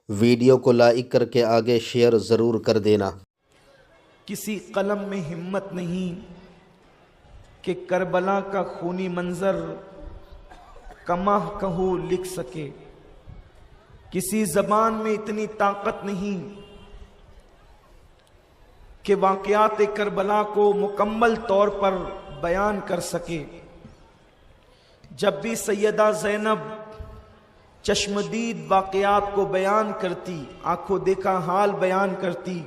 Video کو like کر کے آگے شیئر ضرور کر دینا۔ کسی قلم میں ہمت نہیں کہ کربلا کا خونی منظر کمہ کہو لکھ سکے، کسی زبان میں اتنی طاقت نہیں کہ واقعات کربلا کو مکمل طور پر بیان کر سکے۔ جب بھی سیدہ زینب چشمدید واقعات کو بیان کرتی، آنکھوں دیکھا حال بیان کرتی،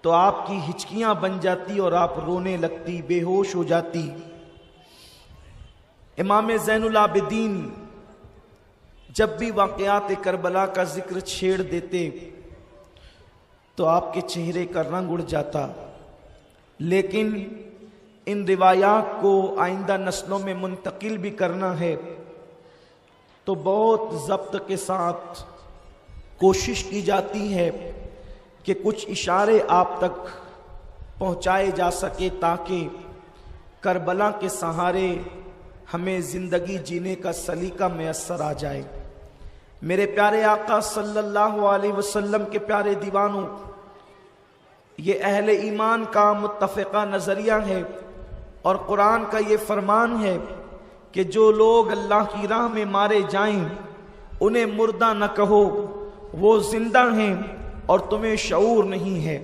تو آپ کی ہچکیاں بن جاتی اور آپ رونے لگتی، بے ہوش ہو جاتی۔ امام زین العابدین جب بھی واقعات کربلا کا ذکر چھیڑ دیتے تو آپ کے چہرے کا رنگ اڑ جاتا، لیکن ان روایات کو آئندہ نسلوں میں منتقل بھی کرنا ہے تو بہت ضبط کے ساتھ کوشش کی جاتی ہے کہ کچھ اشارے آپ تک پہنچائے جا سکے تاکہ کربلا کے سہارے ہمیں زندگی جینے کا سلیقہ میسر آ جائے۔ میرے پیارے آقا صلی اللہ علیہ وسلم کے پیارے دیوانوں، یہ اہل ایمان کا متفقہ نظریہ ہے اور قرآن کا یہ فرمان ہے کہ جو لوگ اللہ کی راہ میں مارے جائیں انہیں مردہ نہ کہو، وہ زندہ ہیں اور تمہیں شعور نہیں ہے۔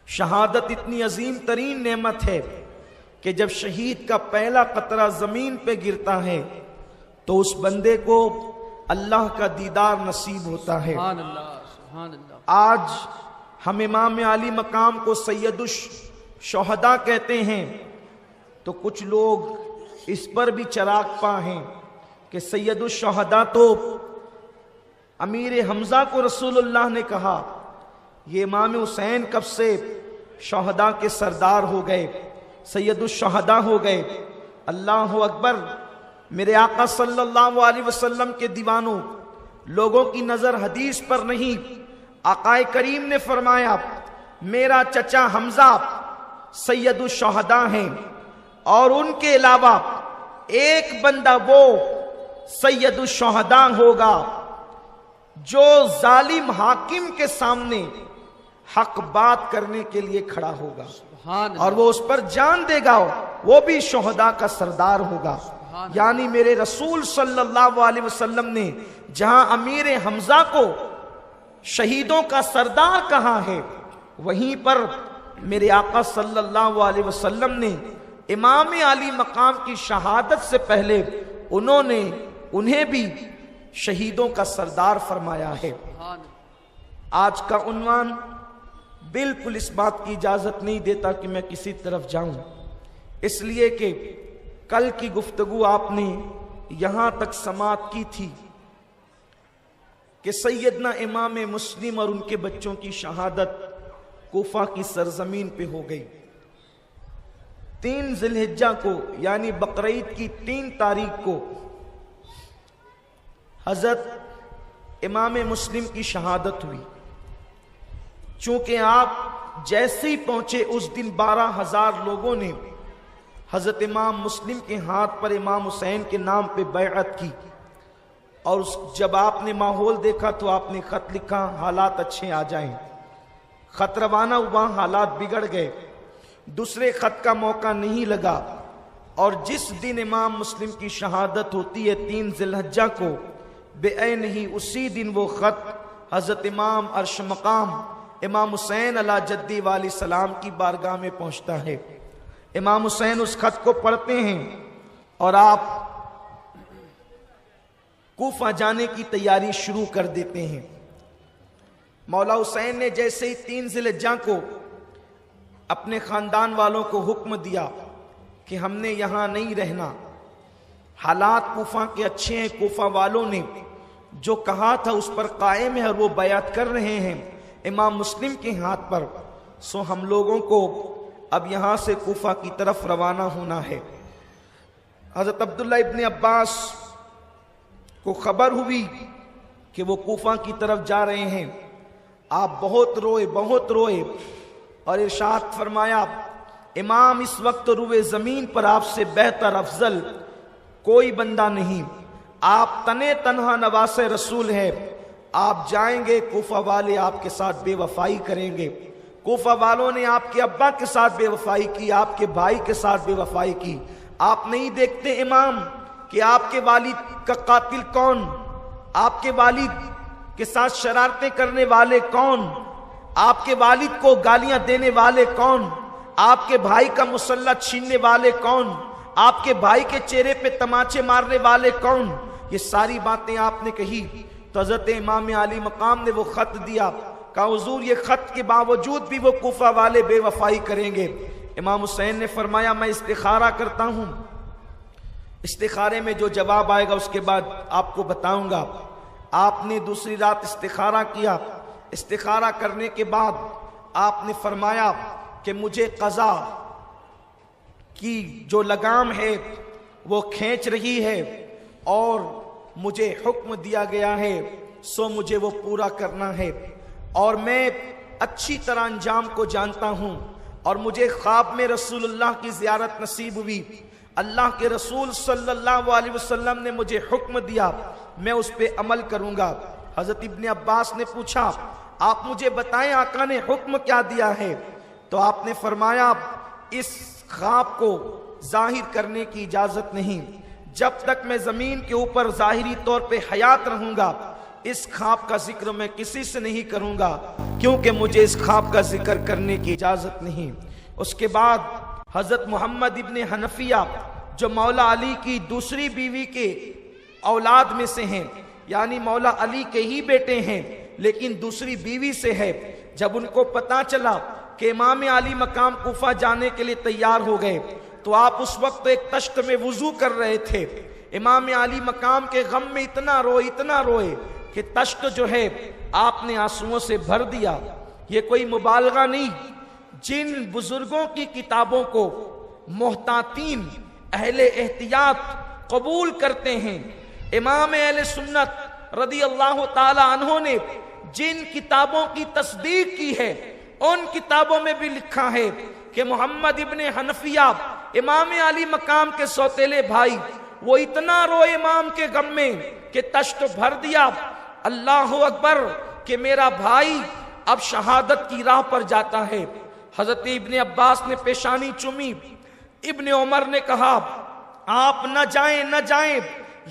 شہادت اتنی عظیم ترین نعمت ہے کہ جب شہید کا پہلا قطرہ زمین پہ گرتا ہے تو اس بندے کو اللہ کا دیدار نصیب ہوتا ہے۔ سبحان اللہ، سبحان اللہ۔ آج ہم امام علی مقام کو سید الشہداء کہتے ہیں تو کچھ لوگ اس پر بھی چراغ پا ہیں کہ سید الشہداء تو امیر حمزہ کو رسول اللہ نے کہا، یہ امام حسین کب سے شہداء کے سردار ہو گئے، سید الشہداء ہو گئے۔ اللہ اکبر۔ میرے آقا صلی اللہ علیہ وسلم کے دیوانوں، لوگوں کی نظر حدیث پر نہیں، آقا کریم نے فرمایا میرا چچا حمزہ سید الشہداء ہیں اور ان کے علاوہ ایک بندہ وہ سید الشہداء ہوگا جو ظالم حاکم کے سامنے حق بات کرنے کے لیے کھڑا ہوگا اور وہ اس پر جان دے گا، وہ بھی شہداء کا سردار ہوگا۔ یعنی میرے رسول صلی اللہ علیہ وسلم نے جہاں امیر حمزہ کو شہیدوں کا سردار کہا ہے، وہیں پر میرے آقا صلی اللہ علیہ وسلم نے امام علی مقام کی شہادت سے پہلے انہیں بھی شہیدوں کا سردار فرمایا ہے۔ آج کا عنوان بالکل اس بات کی اجازت نہیں دیتا کہ میں کسی طرف جاؤں، اس لیے کہ کل کی گفتگو آپ نے یہاں تک سماعت کی تھی کہ سیدنا امام مسلم اور ان کے بچوں کی شہادت کوفہ کی سرزمین پہ ہو گئی۔ 3 ذی الحجہ کو یعنی بقرعید کی 3 تاریخ کو حضرت امام مسلم کی شہادت ہوئی۔ چونکہ آپ جیسے ہی پہنچے اس دن 12,000 لوگوں نے حضرت امام مسلم کے ہاتھ پر امام حسین کے نام پہ بیعت کی، اور جب آپ نے ماحول دیکھا تو آپ نے خط لکھا حالات اچھے آ جائیں۔ خط روانہ ہوا، حالات بگڑ گئے، دوسرے خط کا موقع نہیں لگا، اور جس دن امام مسلم کی شہادت ہوتی ہے 3 ذی الحجہ کو، بے عین ہی اسی دن وہ خط حضرت امام عرش مقام امام حسین علی جدی والی سلام کی بارگاہ میں پہنچتا ہے۔ امام حسین اس خط کو پڑھتے ہیں اور آپ کوفہ جانے کی تیاری شروع کر دیتے ہیں۔ مولا حسین نے جیسے ہی 3 ذی الحجہ کو اپنے خاندان والوں کو حکم دیا کہ ہم نے یہاں نہیں رہنا، حالات کوفہ کے اچھے ہیں، کوفہ والوں نے جو کہا تھا اس پر قائم ہے اور وہ بیعت کر رہے ہیں امام مسلم کے ہاتھ پر، سو ہم لوگوں کو اب یہاں سے کوفہ کی طرف روانہ ہونا ہے۔ حضرت عبداللہ ابن عباس کو خبر ہوئی کہ وہ کوفہ کی طرف جا رہے ہیں۔ آپ بہت روئے اور ارشاد فرمایا امام اس وقت روئے زمین پر آپ سے بہتر افضل کوئی بندہ نہیں، آپ تنے تنہا نواس رسول ہے، آپ جائیں گے کوفہ والے آپ کے ساتھ بے وفائی کریں گے. کوفہ والوں نے آپ کے ابا کے ساتھ بے وفائی کی, آپ کے بھائی کے ساتھ بے وفائی کی. آپ نہیں دیکھتے امام کہ آپ کے والد کا قاتل کون, آپ کے والد کے ساتھ شرارتیں کرنے والے کون, آپ کے والد کو گالیاں دینے والے کون, آپ کے بھائی کا مسلح چھیننے والے کون, آپ کے بھائی کے چہرے پہ تماچے مارنے والے کون. یہ ساری باتیں آپ نے کہی تو حضرت امام علی مقام نے وہ خط دیا, کہا حضور یہ خط کے باوجود بھی وہ کوفہ والے بے وفائی کریں گے. امام حسین نے فرمایا میں استخارہ کرتا ہوں, استخارے میں جو جواب آئے گا اس کے بعد آپ کو بتاؤں گا. آپ نے دوسری رات استخارہ کیا. استخارہ کرنے کے بعد آپ نے فرمایا کہ مجھے قضا کی جو لگام ہے وہ کھینچ رہی ہے اور مجھے حکم دیا گیا ہے سو مجھے وہ پورا کرنا ہے, اور میں اچھی طرح انجام کو جانتا ہوں, اور مجھے خواب میں رسول اللہ کی زیارت نصیب ہوئی. اللہ کے رسول صلی اللہ علیہ وسلم نے مجھے حکم دیا, میں اس پہ عمل کروں گا. حضرت ابن عباس نے پوچھا آپ مجھے بتائیں آقا نے حکم کیا دیا ہے؟ تو آپ نے فرمایا اس خواب کو ظاہر کرنے کی اجازت نہیں, جب تک میں زمین کے اوپر ظاہری طور پہ حیات رہوں گا اس خواب کا ذکر میں کسی سے نہیں کروں گا, کیونکہ مجھے اس خواب کا ذکر کرنے کی اجازت نہیں. اس کے بعد حضرت محمد ابن حنفیہ جو مولا علی کی دوسری بیوی کے اولاد میں سے ہیں, یعنی مولا علی کے ہی بیٹے ہیں لیکن دوسری بیوی سے ہے, جب ان کو پتا چلا کہ امام علی مقام کوفہ جانے کے لیے تیار ہو گئے تو آپ اس وقت ایک تشت میں وضو کر رہے تھے. امام علی مقام کے غم میں اتنا روئے کہ تشت جو ہے آپ نے آنسوؤں سے بھر دیا. یہ کوئی مبالغہ نہیں, جن بزرگوں کی کتابوں کو محتاطین اہل احتیاط قبول کرتے ہیں, امام اہل سنت رضی اللہ تعالی عنہ نے جن کتابوں کی تصدیق کی ہے ان کتابوں میں بھی لکھا ہے کہ محمد ابن حنفیہ امام علی مقام کے سوتیلے بھائی وہ اتنا روئے امام کے غم میں کہ تشت بھر دیا. اللہ اکبر کہ میرا بھائی اب شہادت کی راہ پر جاتا ہے. حضرت ابن عباس نے پیشانی چومی. ابن عمر نے کہا آپ نہ جائیں.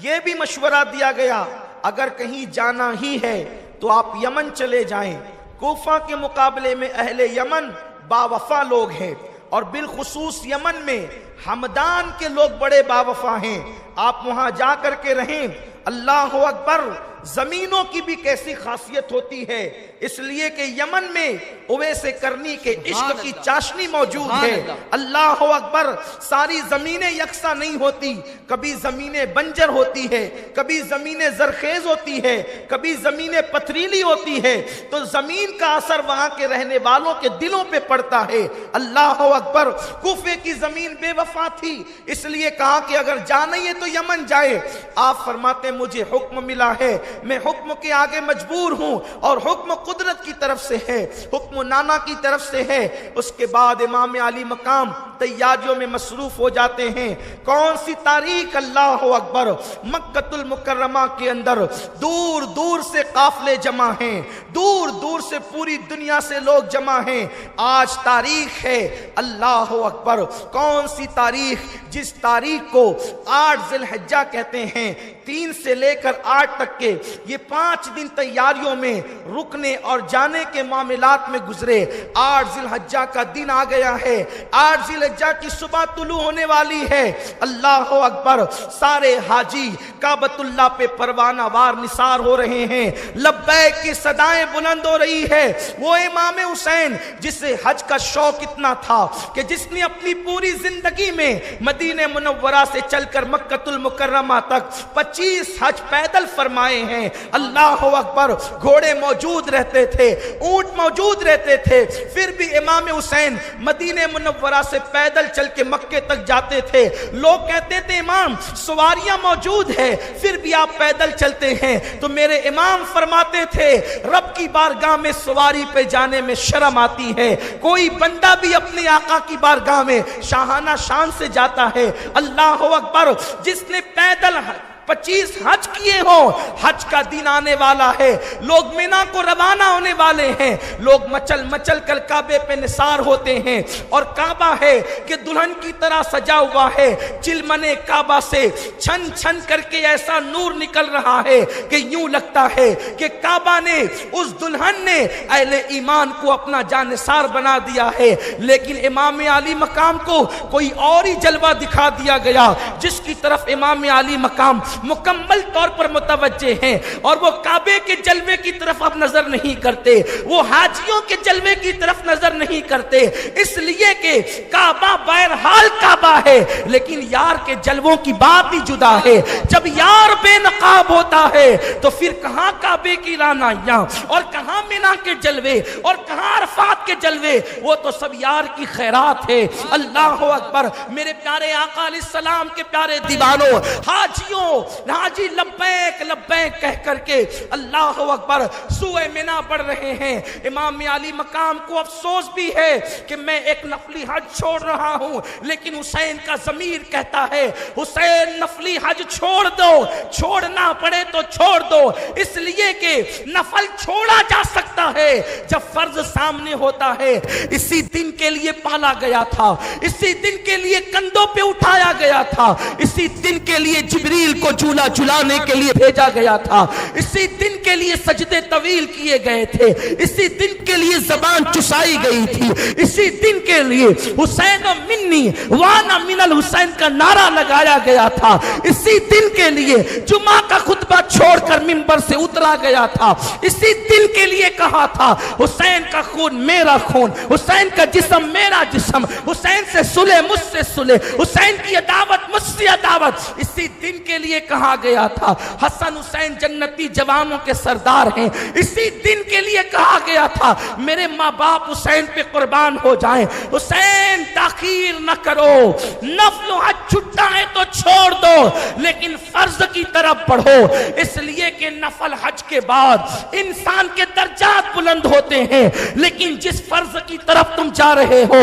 یہ بھی مشورہ دیا گیا اگر کہیں جانا ہی ہے تو آپ یمن چلے جائیں. کوفہ کے مقابلے میں اہل یمن باوفا لوگ ہیں, اور بالخصوص یمن میں ہمدان کے لوگ بڑے باوفا ہیں. آپ وہاں جا کر کے رہیں. اللہ اکبر, زمینوں کی بھی کیسی خاصیت ہوتی ہے, اس لیے کہ یمن میں اویس کرنی کے عشق کی چاشنی موجود ہے. اللہ اکبر, ساری زمینیں یکساں نہیں ہوتی, کبھی زمینیں بنجر ہوتی ہے, کبھی زمینیں زرخیز ہوتی ہے, کبھی زمینیں پتھریلی ہوتی ہے, تو زمین کا اثر وہاں کے رہنے والوں کے دلوں پہ پڑتا ہے. اللہ اکبر, کوفے کی زمین بے وفا تھی, اس لیے کہا کہ اگر جانا ہی ہے تو یمن جائے. آپ فرماتے مجھے حکم ملا ہے, میں حکم کے آگے مجبور ہوں, اور حکم قدرت کی طرف سے ہے, حکم نانا کی طرف سے ہے. اس کے بعد امام علی مقام تیاریوں میں مصروف ہو جاتے ہیں. کون سی تاریخ, اللہ اکبر, مکہ المکرمہ کے اندر دور دور سے قافلے جمع ہیں, دور دور سے پوری دنیا سے لوگ جمع ہیں. آج تاریخ ہے, اللہ اکبر, کون سی تاریخ, جس تاریخ کو 8 ذی الحجہ کہتے ہیں. 3 سے لے کر 8 تک کے یہ 5 دن تیاریوں میں رکنے اور جانے کے معاملات میں گزرے. 8 ذی الحجہ کا دن آ گیا ہے, 8 ذی الحجہ کی صبح طلوع ہونے والی ہے. اللہ اکبر, سارے حاجی کعبۃ اللہ پہ پروانہ وار نثار ہو رہے ہیں, لبیک کی صدائیں بلند ہو رہی ہے. وہ امام حسین جسے حج کا شوق اتنا تھا کہ جس نے اپنی پوری زندگی میں مدینہ منورہ سے چل کر مکہ المکرمہ تک 25 حج پیدل فرمائے ہیں. اللہ اکبر, گھوڑے موجود رہتے تھے, اونٹ موجود رہتے تھے, پھر بھی امام حسین مدینہ منورہ سے پیدل چل کے مکے تک جاتے تھے. لوگ کہتے تھے امام سواریاں موجود ہے پھر بھی آپ پیدل چلتے ہیں, تو میرے امام فرماتے تھے رب کی بارگاہ میں سواری پہ جانے میں شرم آتی ہے, کوئی بندہ بھی اپنے آقا کی بارگاہ میں شاہانہ شان سے جاتا ہے. اللہ اکبر, جس نے پیدل 25 حج کیے ہوں، حج کا دن آنے والا ہے، لوگ مینا کو روانہ ہونے والے ہیں، لوگ مچل مچل کر کعبے پہ نثار ہوتے ہیں، اور کعبہ ہے کہ دلہن کی طرح سجا ہوا ہے، چلمنے کعبہ سے چھن چھن کر کے ایسا نور نکل رہا ہے کہ یوں لگتا ہے کہ کعبہ نے، اس دلہن نے اہل ایمان کو اپنا جانثار بنا دیا ہے۔ لیکن امام علی مقام کو کوئی اور ہی جلوہ دکھا دیا گیا، جس کی طرف امام علی مقام مکمل طور پر متوجہ ہیں، اور وہ کعبے کے جلوے کی طرف اب نظر نہیں کرتے، وہ حاجیوں کے جلوے کی طرف نظر نہیں کرتے، اس لیے کہ کعبہ بہرحال کعبہ ہے، لیکن یار کے جلووں کی بات ہی جدا ہے۔ جب یار بے نقاب ہوتا ہے تو پھر کہاں کعبے کی رعنائیاں، اور کہاں مینا کے جلوے، اور کہاں عرفات کے جلوے، وہ تو سب یار کی خیرات ہے۔ اللہ اکبر۔ میرے پیارے آقا علیہ السلام کے پیارے دیوانوں، حاجیوں، حاجی لبیک لبیک کہہ کر کے اللہ اکبر سوئے مینا بڑھ رہے ہیں۔ امام علی مقام کو افسوس بھی ہے کہ میں ایک نفلی حج چھوڑ رہا ہوں، لیکن حسین کا ضمیر کہتا ہے حسین نفلی حج چھوڑ دو، چھوڑنا پڑے تو چھوڑ دو، اس لیے کہ نفل چھوڑا جا سکتا ہے جب فرض سامنے ہوتا ہے۔ اسی دن کے لیے پالا گیا تھا، اسی دن کے لیے کندھوں پہ اٹھایا گیا تھا، اسی دن کے لیے جبریل کو جھولا جھلانے کے لیے بھیجا گیا تھا، اسی دن کے لیے سجدے طویل کیے گئے تھے، اسی دن کے لیے زبان چسائی گئی تھی، اسی دن کے لیے حسین منی وانا من الحسین کا نعرہ لگایا گیا تھا، اسی دن کے لیے جمعہ کا خطبہ چھوڑ کر منبر سے اترا گیا تھا، اسی دن کے لیے کہا تھا حسین کا خون میرا خون، حسین کا جسم میرا جسم، حسین سے صلح مجھ سے صلح، حسین کی عداوت مجھ سے عداوت، اسی دن کے لیے کہا گیا تھا حسن حسین جنتی جوانوں کے سردار ہیں، اسی دن کے لیے کہا گیا تھا میرے ماں باپ حسین پہ قربان ہو جائیں۔ حسین تاخیر نہ کرو، نفل و حج چھٹا ہے تو چھوڑ دو، لیکن فرض کی طرف بڑھو، اس لیے کہ نفل حج کے بعد انسان کے درجات بلند ہوتے ہیں، لیکن جس فرض کی طرف تم جا رہے ہو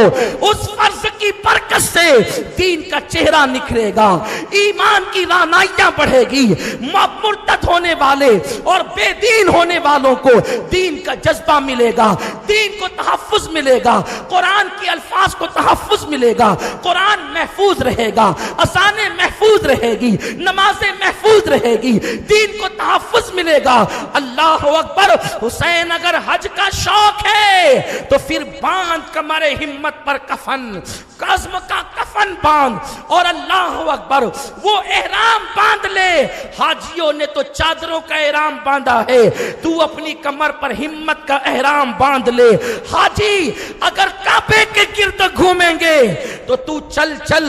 اس فرض کی برکت سے دین کا چہرہ نکھرے گا، ایمان کی رعنائیاں بڑھے گی، مرتد ہونے والے اور بے دین ہونے والوں کو دین کا جذبہ ملے گا، دین کو تحفظ ملے گا، قرآن کے الفاظ کو تحفظ ملے گا، قرآن محفوظ رہے گا، اذانیں محفوظ رہے گی، نمازیں محفوظ رہے گی، دین کو تحفظ ملے گا۔ اللہ اکبر۔ حسین اگر حج کا شوق ہے تو پھر باندھ کمر ہمت پر کفن، عزم کا کفن باندھ، اور اللہ اکبر وہ احرام باندھ لے۔ حاجیوں نے تو چادروں کا احرام باندھا ہے، تو اپنی کمر پر ہمت کا احرام باندھ لے۔ حاجی اگر کعبے کے گرد گھومیں گے تو چل چل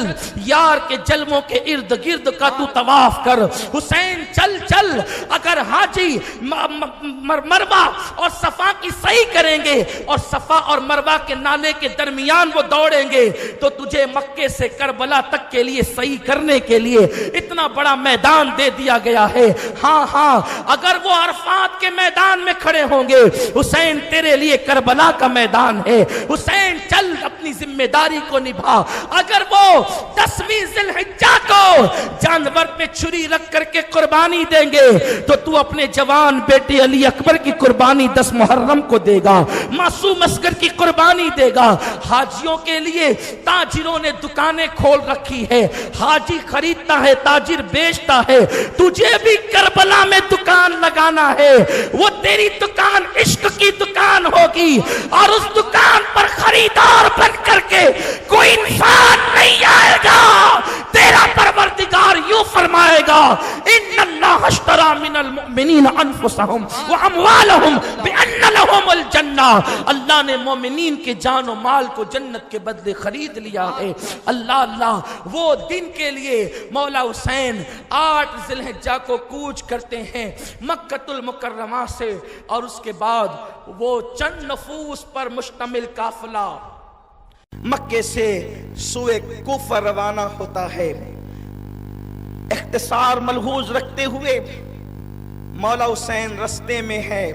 یار کے جلووں کے ارد گرد کا تو طواف کر، حسین چل چل۔ اگر حاجی مروہ اور صفا کی صحیح کریں گے اور صفا اور مروہ کے نالے کے درمیان وہ دوڑیں گے تو تجھے مکے سے کربلا تک کے لیے صحیح کرنے کے لیے اتنا بڑا میدان دے دیا گیا ہے۔ ہاں ہاں، اگر وہ عرفات کے میدان میں کھڑے ہوں گے، حسین تیرے لیے کربلا کا میدان ہے، حسین چل اپنی ذمہ داری کو نبھا۔ اگر وہ 10ویں ذی الحجہ کو جانور پہ چھری رکھ کر کے قربانی دیں گے تو تو اپنے جوان بیٹے علی اکبر کی قربانی 10 محرم کو دے گا، معصوم اصغر کی قربانی دے گا۔ حاجیوں کے لیے تاجروں نے دکانیں کھول رکھی ہے، حاجی خریدتا ہے، تاجر بیچتا ہے، تجھے بھی کربلا میں دکان لگانا ہے۔ وہ تیری دکان عشق کی دکان ہوگی، اور اس دکان پر خریدار بن کر کے کوئی انسان نہیں آئے گا۔ تیرا پروردگار یوں فرمائے گا ان اللہ اشتری من المؤمنین انفسهم واموالهم بان لهم الجنہ۔ اللہ نے مومنین کے جان و مال کو جنت کے بدلے خرید لیا ہے۔ اللہ وہ دن کے لیے مولا حسین 8 ذی الحجہ کو کوچ کرتے ہیں مکۃ المکرمہ سے، اور اس کے بعد وہ چند نفوس پر مشتمل قافلہ مکے سے سوئے کوفہ روانہ ہوتا ہے۔ اختصار ملحوظ رکھتے ہوئے مولا حسین رستے میں ہے،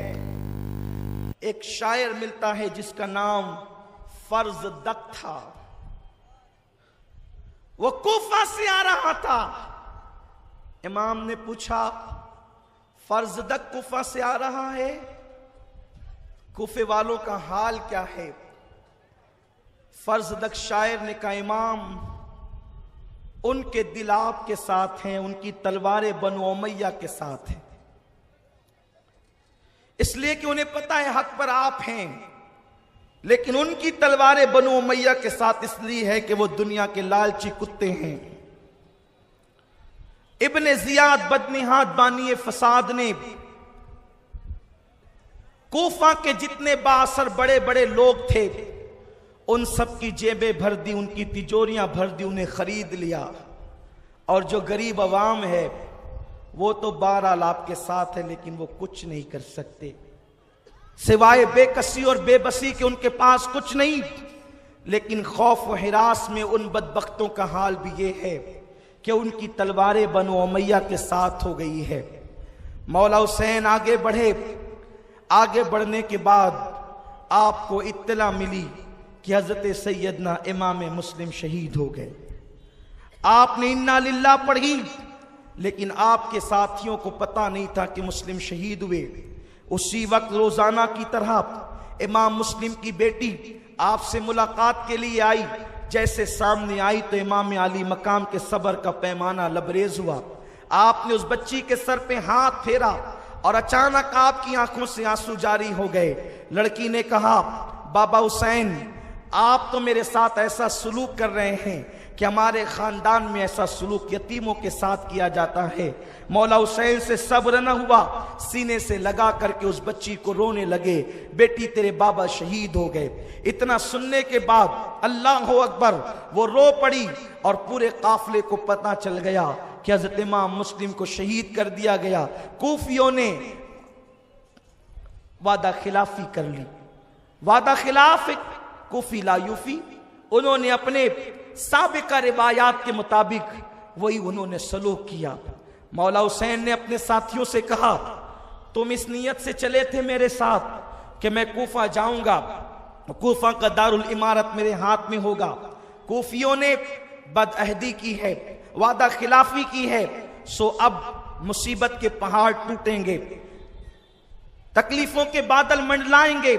ایک شاعر ملتا ہے جس کا نام فرز دق تھا، وہ کوفہ سے آ رہا تھا۔ امام نے پوچھا فرزدق کوفہ سے آ رہا ہے، کوفے والوں کا حال کیا ہے؟ فرزدق شاعر نے کہا امام ان کے دل آپ کے ساتھ ہیں، ان کی تلواریں بنو امیہ کے ساتھ ہیں، اس لیے کہ انہیں پتہ ہے حق پر آپ ہیں، لیکن ان کی تلواریں بنو امیہ کے ساتھ اس لیے ہے کہ وہ دنیا کے لالچی کتے ہیں۔ ابن زیاد بدنہاد بانی فساد نے کوفہ کے جتنے بااثر بڑے بڑے لوگ تھے ان سب کی جیبیں بھر دی، ان کی تجوریاں بھر دی، انہیں خرید لیا، اور جو غریب عوام ہے وہ تو بہرحال آپ کے ساتھ ہے لیکن وہ کچھ نہیں کر سکتے سوائے بے کسی اور بے بسی کے، ان کے پاس کچھ نہیں۔ لیکن خوف و ہراس میں ان بدبختوں کا حال بھی یہ ہے کہ ان کی تلواریں بنو امیہ کے ساتھ ہو گئی ہے۔ مولا حسین آگے بڑھے، آگے بڑھنے کے بعد آپ کو اطلاع ملی کہ حضرت سیدنا امام مسلم شہید ہو گئے۔ آپ نے انا للہ پڑھی، لیکن آپ کے ساتھیوں کو پتہ نہیں تھا کہ مسلم شہید ہوئے۔ اسی وقت روزانہ کی طرح امام مسلم کی بیٹی آپ سے ملاقات کے لیے آئی، جیسے سامنے آئی تو امام علی مقام کے صبر کا پیمانہ لبریز ہوا۔ آپ نے اس بچی کے سر پہ ہاتھ پھیرا اور اچانک آپ کی آنکھوں سے آنسو جاری ہو گئے۔ لڑکی نے کہا بابا حسین آپ تو میرے ساتھ ایسا سلوک کر رہے ہیں کہ ہمارے خاندان میں ایسا سلوک یتیموں کے ساتھ کیا جاتا ہے۔ مولا حسین سے صبر نہ ہوا، سینے سے لگا کر کے اس بچی کو رونے لگے، بیٹی تیرے بابا شہید ہو گئے۔ اتنا سننے کے بعد اللہ اکبر وہ رو پڑی اور پورے قافلے کو پتہ چل گیا کہ حضرت امام مسلم کو شہید کر دیا گیا۔ کوفیوں نے وعدہ خلافی کر لی، وعدہ خلاف کوفی لا یوفی، انہوں نے اپنے سابقہ روایات کے مطابق وہی انہوں نے سلوک کیا۔ مولا حسین نے اپنے ساتھیوں سے کہا تم اس نیت سے چلے تھے میرے ساتھ کہ میں کوفہ جاؤں گا، کوفہ کا دارالامارت میرے ہاتھ میں ہوگا۔ کوفیوں نے بدعہدی کی ہے، وعدہ خلافی کی ہے، سو اب مصیبت کے پہاڑ ٹوٹیں گے، تکلیفوں کے بادل منڈلائیں گے،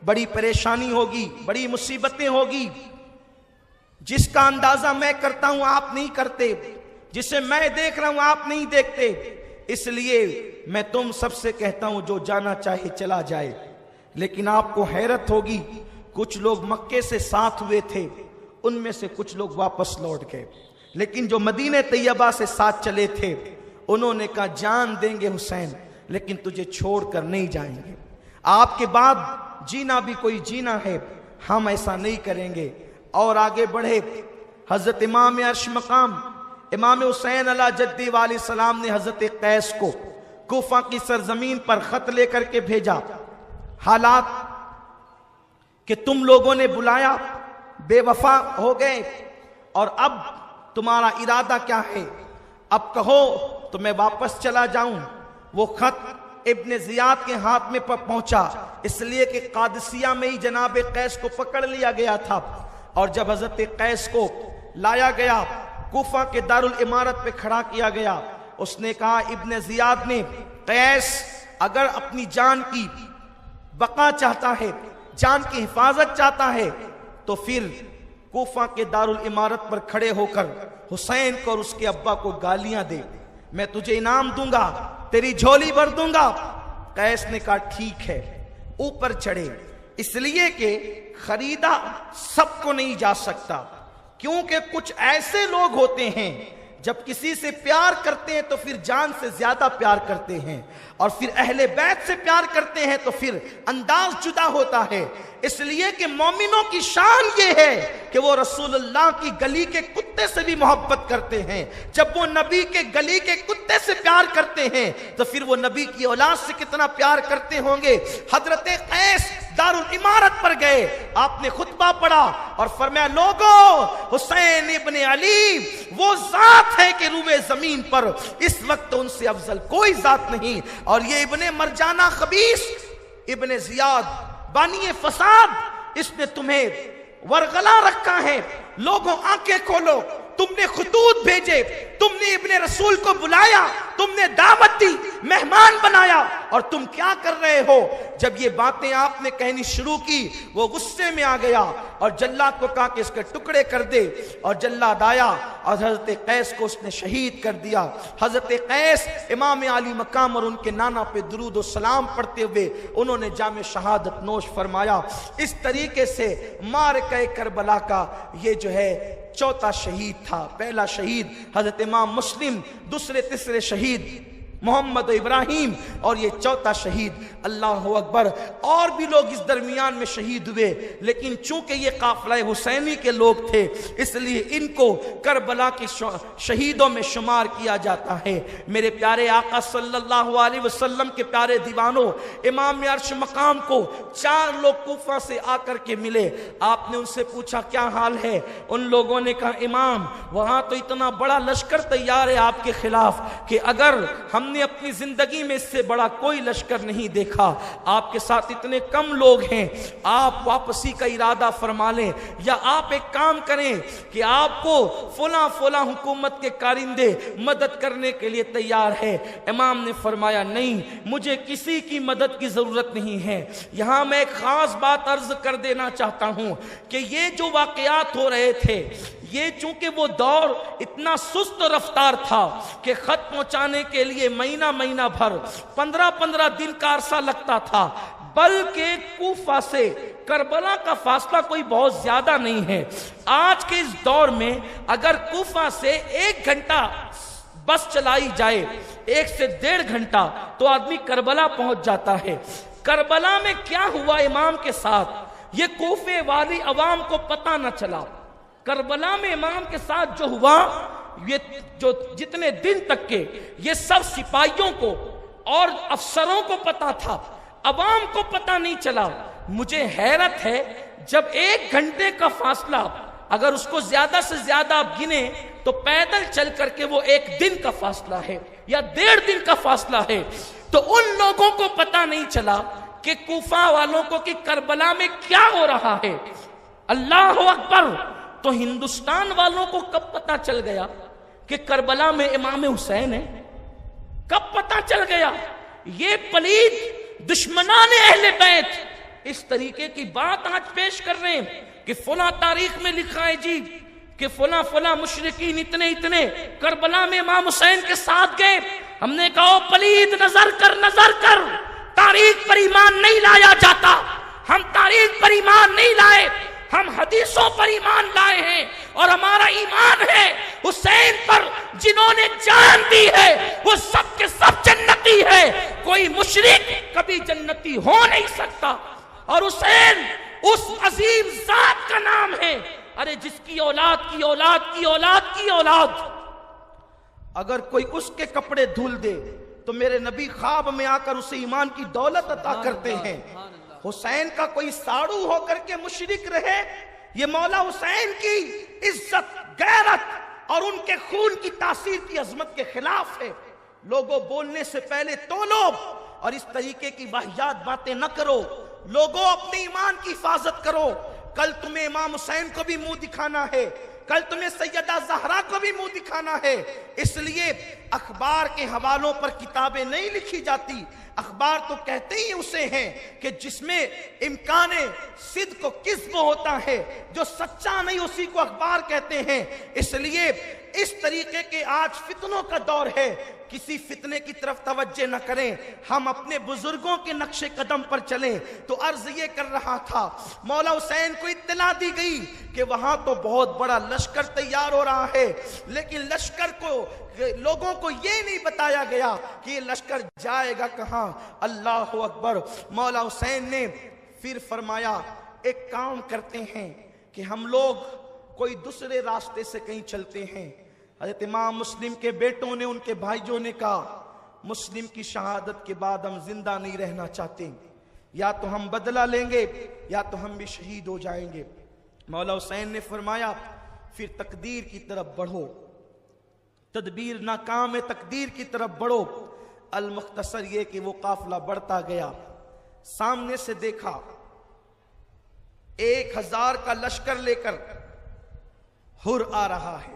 بڑی پریشانی ہوگی، بڑی مصیبتیں ہوگی۔ جس کا اندازہ میں کرتا ہوں آپ نہیں کرتے، جسے میں دیکھ رہا ہوں آپ نہیں دیکھتے، اس لیے میں تم سب سے کہتا ہوں جو جانا چاہے چلا جائے۔ لیکن آپ کو حیرت ہوگی کچھ لوگ مکے سے ساتھ ہوئے تھے، ان میں سے کچھ لوگ واپس لوٹ گئے، لیکن جو مدینہ طیبہ سے ساتھ چلے تھے انہوں نے کہا جان دیں گے حسین لیکن تجھے چھوڑ کر نہیں جائیں گے، آپ کے بعد جینا بھی کوئی جینا ہے، ہم ایسا نہیں کریں گے۔ اور آگے بڑھے، حضرت امام عرش مقام امام حسین علیہ جدی علیہ السلام نے حضرت قیس کو کوفہ کی سرزمین پر خط لے کر کے بھیجا، حالات کہ تم لوگوں نے بلایا، بے وفا ہو گئے، اور اب تمہارا ارادہ کیا ہے؟ اب کہو تو میں واپس چلا جاؤں۔ وہ خط ابن زیاد کے ہاتھ میں پہنچا، اس لیے کہ قادسیہ میں ہی جناب قیس کو پکڑ لیا گیا تھا، اور جب حضرت قیس کو لایا گیا کوفہ کے دارالامارت پہ کھڑا کیا گیا، اس نے کہا ابن زیاد نے قیس اگر اپنی جان کی بقا چاہتا ہے، جان کی حفاظت چاہتا ہے تو پھر کوفہ کے دارالامارت پر کھڑے ہو کر حسین کو اور اس کے ابا کو گالیاں دے، میں تجھے انعام دوں گا، تیری جھولی بھر دوں گا۔ قیس نے کہا ٹھیک ہے، اوپر چڑھے، اس لیے کہ خریدا سب کو نہیں جا سکتا، کیونکہ کچھ ایسے لوگ ہوتے ہیں جب کسی سے پیار کرتے ہیں تو پھر جان سے زیادہ پیار کرتے ہیں، اور پھر اہل بیت سے پیار کرتے ہیں تو پھر انداز جدا ہوتا ہے۔ اس لیے کہ مومنوں کی شان یہ ہے کہ وہ رسول اللہ کی گلی کے کتے سے بھی محبت کرتے ہیں۔ جب وہ نبی کے گلی کے کتے سے پیار کرتے ہیں تو پھر وہ نبی کی اولاد سے کتنا پیار کرتے ہوں گے۔ حضرت قیس دارالامارت پر گئے، آپ نے خطبہ پڑھا اور فرمایا لوگو حسین ابن علی وہ ذات ہے کہ روئے زمین پر اس وقت ان سے افضل کوئی ذات نہیں، اور یہ ابن مرجانہ خبیث ابن زیاد بانی فساد اس نے تمہیں ورغلا رکھا ہے۔ لوگوں آنکھیں کھولو، تم نے خطوط بھیجے، تم نے ابن رسول کو بلایا، تم نے دعوت دی، مہمان بنایا، اور تم کیا کر رہے ہو؟ جب یہ باتیں آپ نے کہنی شروع کی وہ غصے میں آ گیا اور جلاد کو کہا کہ اس کے ٹکڑے کر دے، اور جلاد آیا اور حضرت قیس کو اس نے شہید کر دیا۔ حضرت قیس امام عالی مقام اور ان کے نانا پہ درود و سلام پڑھتے ہوئے انہوں نے جام شہادت نوش فرمایا۔ اس طریقے سے معرکہ کربلا کا یہ جو ہے چوتھا شہید تھا۔ پہلا شہید حضرت امام مسلم، دوسرے تیسرے شہید محمد و ابراہیم، اور یہ چوتھا شہید اللہ اکبر۔ اور بھی لوگ اس درمیان میں شہید ہوئے، لیکن چونکہ یہ قافلہ حسینی کے لوگ تھے اس لیے ان کو کربلا کے شہیدوں میں شمار کیا جاتا ہے۔ میرے پیارے آقا صلی اللہ علیہ وسلم کے پیارے دیوانوں، امام عرش مقام کو 4 لوگ کوفہ سے آ کر کے ملے۔ آپ نے ان سے پوچھا کیا حال ہے؟ ان لوگوں نے کہا امام وہاں تو اتنا بڑا لشکر تیار ہے آپ کے خلاف کہ اگر ہم نے اپنی زندگی میں اس سے بڑا کوئی لشکر نہیں دیکھا، آپ کے ساتھ اتنے کم لوگ ہیں، آپ واپسی کا ارادہ فرما لیں، یا آپ ایک کام کریں کہ آپ کو فلاں فلاں حکومت کے کارندے مدد کرنے کے لیے تیار ہے۔ امام نے فرمایا نہیں، مجھے کسی کی مدد کی ضرورت نہیں ہے۔ یہاں میں ایک خاص بات عرض کر دینا چاہتا ہوں کہ یہ جو واقعات ہو رہے تھے، یہ چونکہ وہ دور اتنا سست رفتار تھا کہ خط پہنچانے کے لیے مہینہ بھر 15 دن کا عرصہ لگتا تھا، بلکہ کوفہ سے کربلا کا فاصلہ کوئی بہت زیادہ نہیں ہے۔ آج کے اس دور میں اگر کوفہ سے 1 گھنٹہ بس چلائی جائے، 1 سے 1.5 گھنٹہ، تو آدمی کربلا پہنچ جاتا ہے۔ کربلا میں کیا ہوا امام کے ساتھ یہ کوفے والی عوام کو پتہ نہ چلا۔ کربلا میں امام کے ساتھ جو ہوا، یہ جو جتنے دن تک کے یہ سب سپاہیوں کو اور افسروں کو پتا تھا، عوام کو پتا نہیں چلا۔ مجھے حیرت ہے جب 1 گھنٹے کا فاصلہ اگر اس کو زیادہ سے زیادہ آپ گنے تو پیدل چل کر کے وہ 1 دن کا فاصلہ ہے یا 1.5 دن کا فاصلہ ہے، تو ان لوگوں کو پتا نہیں چلا کہ کوفہ والوں کو کہ کربلا میں کیا ہو رہا ہے۔ اللہ اکبر! تو ہندوستان والوں کو کب پتا چل گیا کہ کربلا میں امام حسین ہے؟ کب پتا چل گیا؟ یہ پلید دشمنان اہل بیت اس طریقے کی بات آج پیش کر رہے ہیں کہ فلاں تاریخ میں لکھا ہے جی کہ فلاں مشرکین اتنے کربلا میں امام حسین کے ساتھ گئے۔ ہم نے کہا پلید نظر کر، تاریخ پر ایمان نہیں لایا جاتا، ہم تاریخ پر ایمان نہیں لائے، ہم حدیثوں پر ایمان لائے ہیں، اور ہمارا ایمان ہے حسین پر جنہوں نے جان دی ہے وہ سب کے سب جنتی ہے، کوئی مشرک کبھی جنتی ہو نہیں سکتا۔ اور حسین اس عظیم ذات کا نام ہے، ارے جس کی اولاد اگر کوئی اس کے کپڑے دھل دے تو میرے نبی خواب میں آ کر اسے ایمان کی دولت عطا کرتے ہیں۔ حسین کا کوئی ساڑو ہو کر کے مشرک رہے، یہ مولا حسین کی عزت، غیرت اور ان کے خون کی تاثیر کی عظمت کے خلاف ہے۔ لوگوں بولنے سے پہلے تولو اور اس طریقے کی واہیات باتیں نہ کرو۔ لوگوں اپنے ایمان کی حفاظت کرو۔ کل تمہیں امام حسین کو بھی منہ دکھانا ہے، کل تمہیں سیدہ زہرا کو بھی منہ دکھانا ہے، اس لیے اخبار کے حوالوں پر کتابیں نہیں لکھی جاتی۔ اخبار تو کہتے ہی اسے ہیں کہ جس میں امکان صدق و کذب ہوتا ہے، جو سچا نہیں اسی کو اخبار کہتے ہیں۔ اس لیے اس طریقے کے آج فتنوں کا دور ہے، کسی فتنے کی طرف توجہ نہ کریں، ہم اپنے بزرگوں کے نقش قدم پر چلیں۔ تو عرض یہ کر رہا تھا، مولا حسین کو اطلاع دی گئی کہ وہاں تو بہت بڑا لشکر تیار ہو رہا ہے، لیکن لشکر کو لوگوں کو یہ نہیں بتایا گیا کہ یہ لشکر جائے گا کہاں۔ اللہ اکبر! مولا حسین نے پھر فرمایا ایک کام کرتے ہیں کہ ہم لوگ کوئی دوسرے راستے سے کہیں چلتے ہیں۔ حضرت امام مسلم کے بیٹوں نے، ان کے بھائیوں نے کہا مسلم کی شہادت کے بعد ہم زندہ نہیں رہنا چاہتے، یا تو ہم بدلہ لیں گے یا تو ہم بھی شہید ہو جائیں گے۔ مولا حسین نے فرمایا پھر تقدیر کی طرف بڑھو، تدبیر ناکام ہے، تقدیر کی طرف بڑھو۔ المختصر یہ کہ وہ قافلہ بڑھتا گیا، سامنے سے دیکھا 1000 کا لشکر لے کر حر آ رہا ہے۔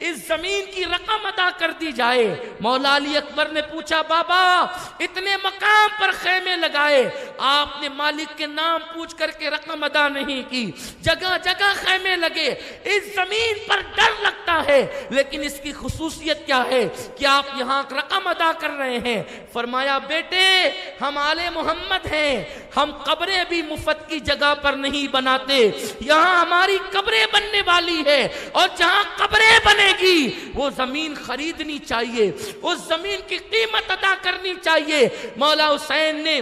اس زمین کی رقم ادا کر دی جائے۔ مولا علی اکبر نے پوچھا بابا اتنے مقام پر خیمے لگائے، آپ نے مالک کے نام پوچھ کر کے رقم ادا نہیں کی، جگہ جگہ خیمے لگے، اس زمین پر ڈر لگتا ہے، لیکن اس کی خصوصیت کیا ہے کہ آپ یہاں رقم ادا کر رہے ہیں؟ فرمایا بیٹے ہم آل محمد ہیں، ہم قبریں بھی مفت کی جگہ پر نہیں بناتے، یہاں ہماری قبریں بننے والی ہے، اور جہاں قبریں بنے گی وہ زمین خریدنی چاہیے، اس زمین کی قیمت ادا کرنی چاہیے۔ مولا حسین نے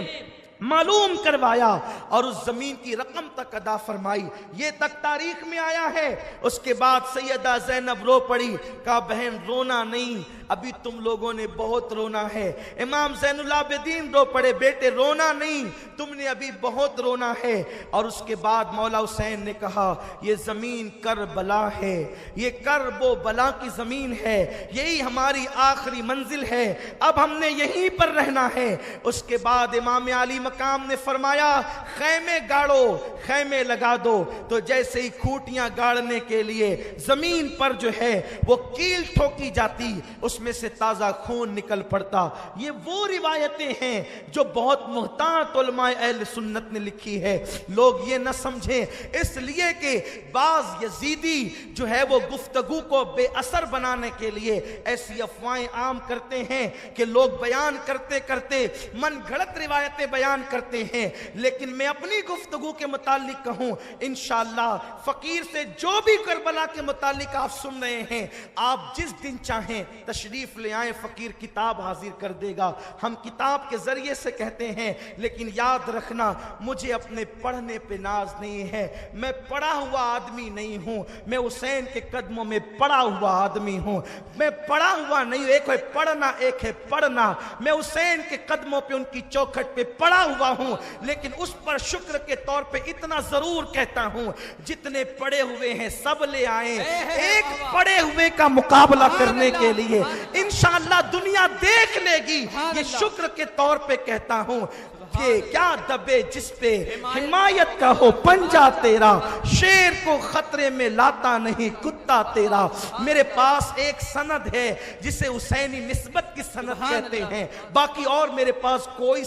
معلوم کروایا اور اس زمین کی رقم تک ادا فرمائی، یہ تک تاریخ میں آیا ہے۔ اس کے بعد سیدہ زینب رو پڑی، کہا بہن رونا نہیں، ابھی تم لوگوں نے بہت رونا ہے۔ امام زین العابدین رو پڑے، بیٹے رونا نہیں، تم نے ابھی بہت رونا ہے۔ اور اس کے بعد مولا حسین نے کہا یہ زمین کربلا ہے، یہ کرب و بلا کی زمین ہے، یہی ہماری آخری منزل ہے، اب ہم نے یہیں پر رہنا ہے۔ اس کے بعد امام علی مقام نے فرمایا خیمے گاڑو، خیمے لگا دو، تو جیسے ہی کھوٹیاں گاڑنے کے لیے زمین پر جو ہے وہ کیل ٹھوکی جاتی، اس میں سے تازہ خون نکل پڑتا۔ یہ وہ روایتیں ہیں جو بہت محتاط علماء اہل سنت نے لکھی ہے، لوگ یہ نہ سمجھیں، اس لیے کہ بعض یزیدی جو ہے وہ گفتگو کو بے اثر بنانے کے لیے ایسی افواہیں عام کرتے ہیں کہ لوگ بیان کرتے کرتے من گھڑت روایتیں بیان کرتے ہیں۔ لیکن میں اپنی گفتگو کے متعلق کہوں، انشاءاللہ فقیر سے جو بھی کربلا کے متعلق آپ سن رہے ہیں، آپ جس دن چاہیں تشریف لے آئیں، فقیر کتاب حاضر کر دے گا۔ ہم کتاب کے ذریعے سے کہتے ہیں، لیکن یاد رکھنا مجھے اپنے پڑھنے پہ ناز نہیں ہے، میں پڑھا ہوا آدمی نہیں ہوں، میں حسین کے قدموں میں پڑا ہوا آدمی ہوں، میں پڑھا ہوا نہیں، ایک ہے پڑھنا ایک ہے پڑھنا، میں حسین کے قدموں پہ ان کی چوکھٹ پہ پڑا ہوا ہوں، لیکن اس پر شکر کے طور پہ اتنا ضرور کہتا ہوں جتنے پڑے ہوئے ہیں سب لے آئیں ایک پڑے ہوئے کا مقابلہ کرنے کے لیے، انشاءاللہ دنیا دیکھ لے گی۔ یہ شکر کے طور پہ کہتا ہوں کہ کیا دبے جس پہ حمایت کا ہو پنجہ تیرا، شیر کو خطرے میں لاتا نہیں کتا تیرا۔ میرے پاس ایک سند ہے جسے حسینی نسبت کی سند کہتے ہیں، باقی اور میرے پاس کوئی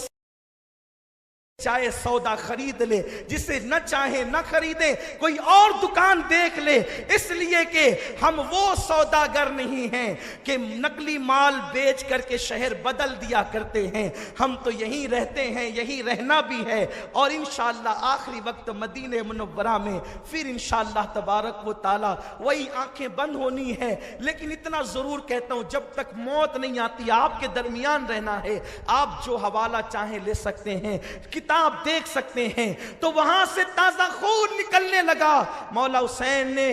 چاہے سودا خرید لے، جسے نہ چاہے نہ خریدے، کوئی اور دکان دیکھ لے، اس لیے کہ ہم وہ سوداگر نہیں ہیں کہ نقلی مال بیچ کر کے شہر بدل دیا کرتے ہیں، ہم تو یہیں رہتے ہیں، یہی رہنا بھی ہے، اور انشاءاللہ آخری وقت مدینہ منورہ میں پھر انشاءاللہ تبارک و تعالی وہی آنکھیں بند ہونی ہے۔ لیکن اتنا ضرور کہتا ہوں جب تک موت نہیں آتی آپ کے درمیان رہنا ہے، آپ جو حوالہ چاہیں لے سکتے ہیں، کتاب دیکھ سکتے ہیں، تو وہاں سے تازہ خون نکلنے لگا۔ مولا حسین نے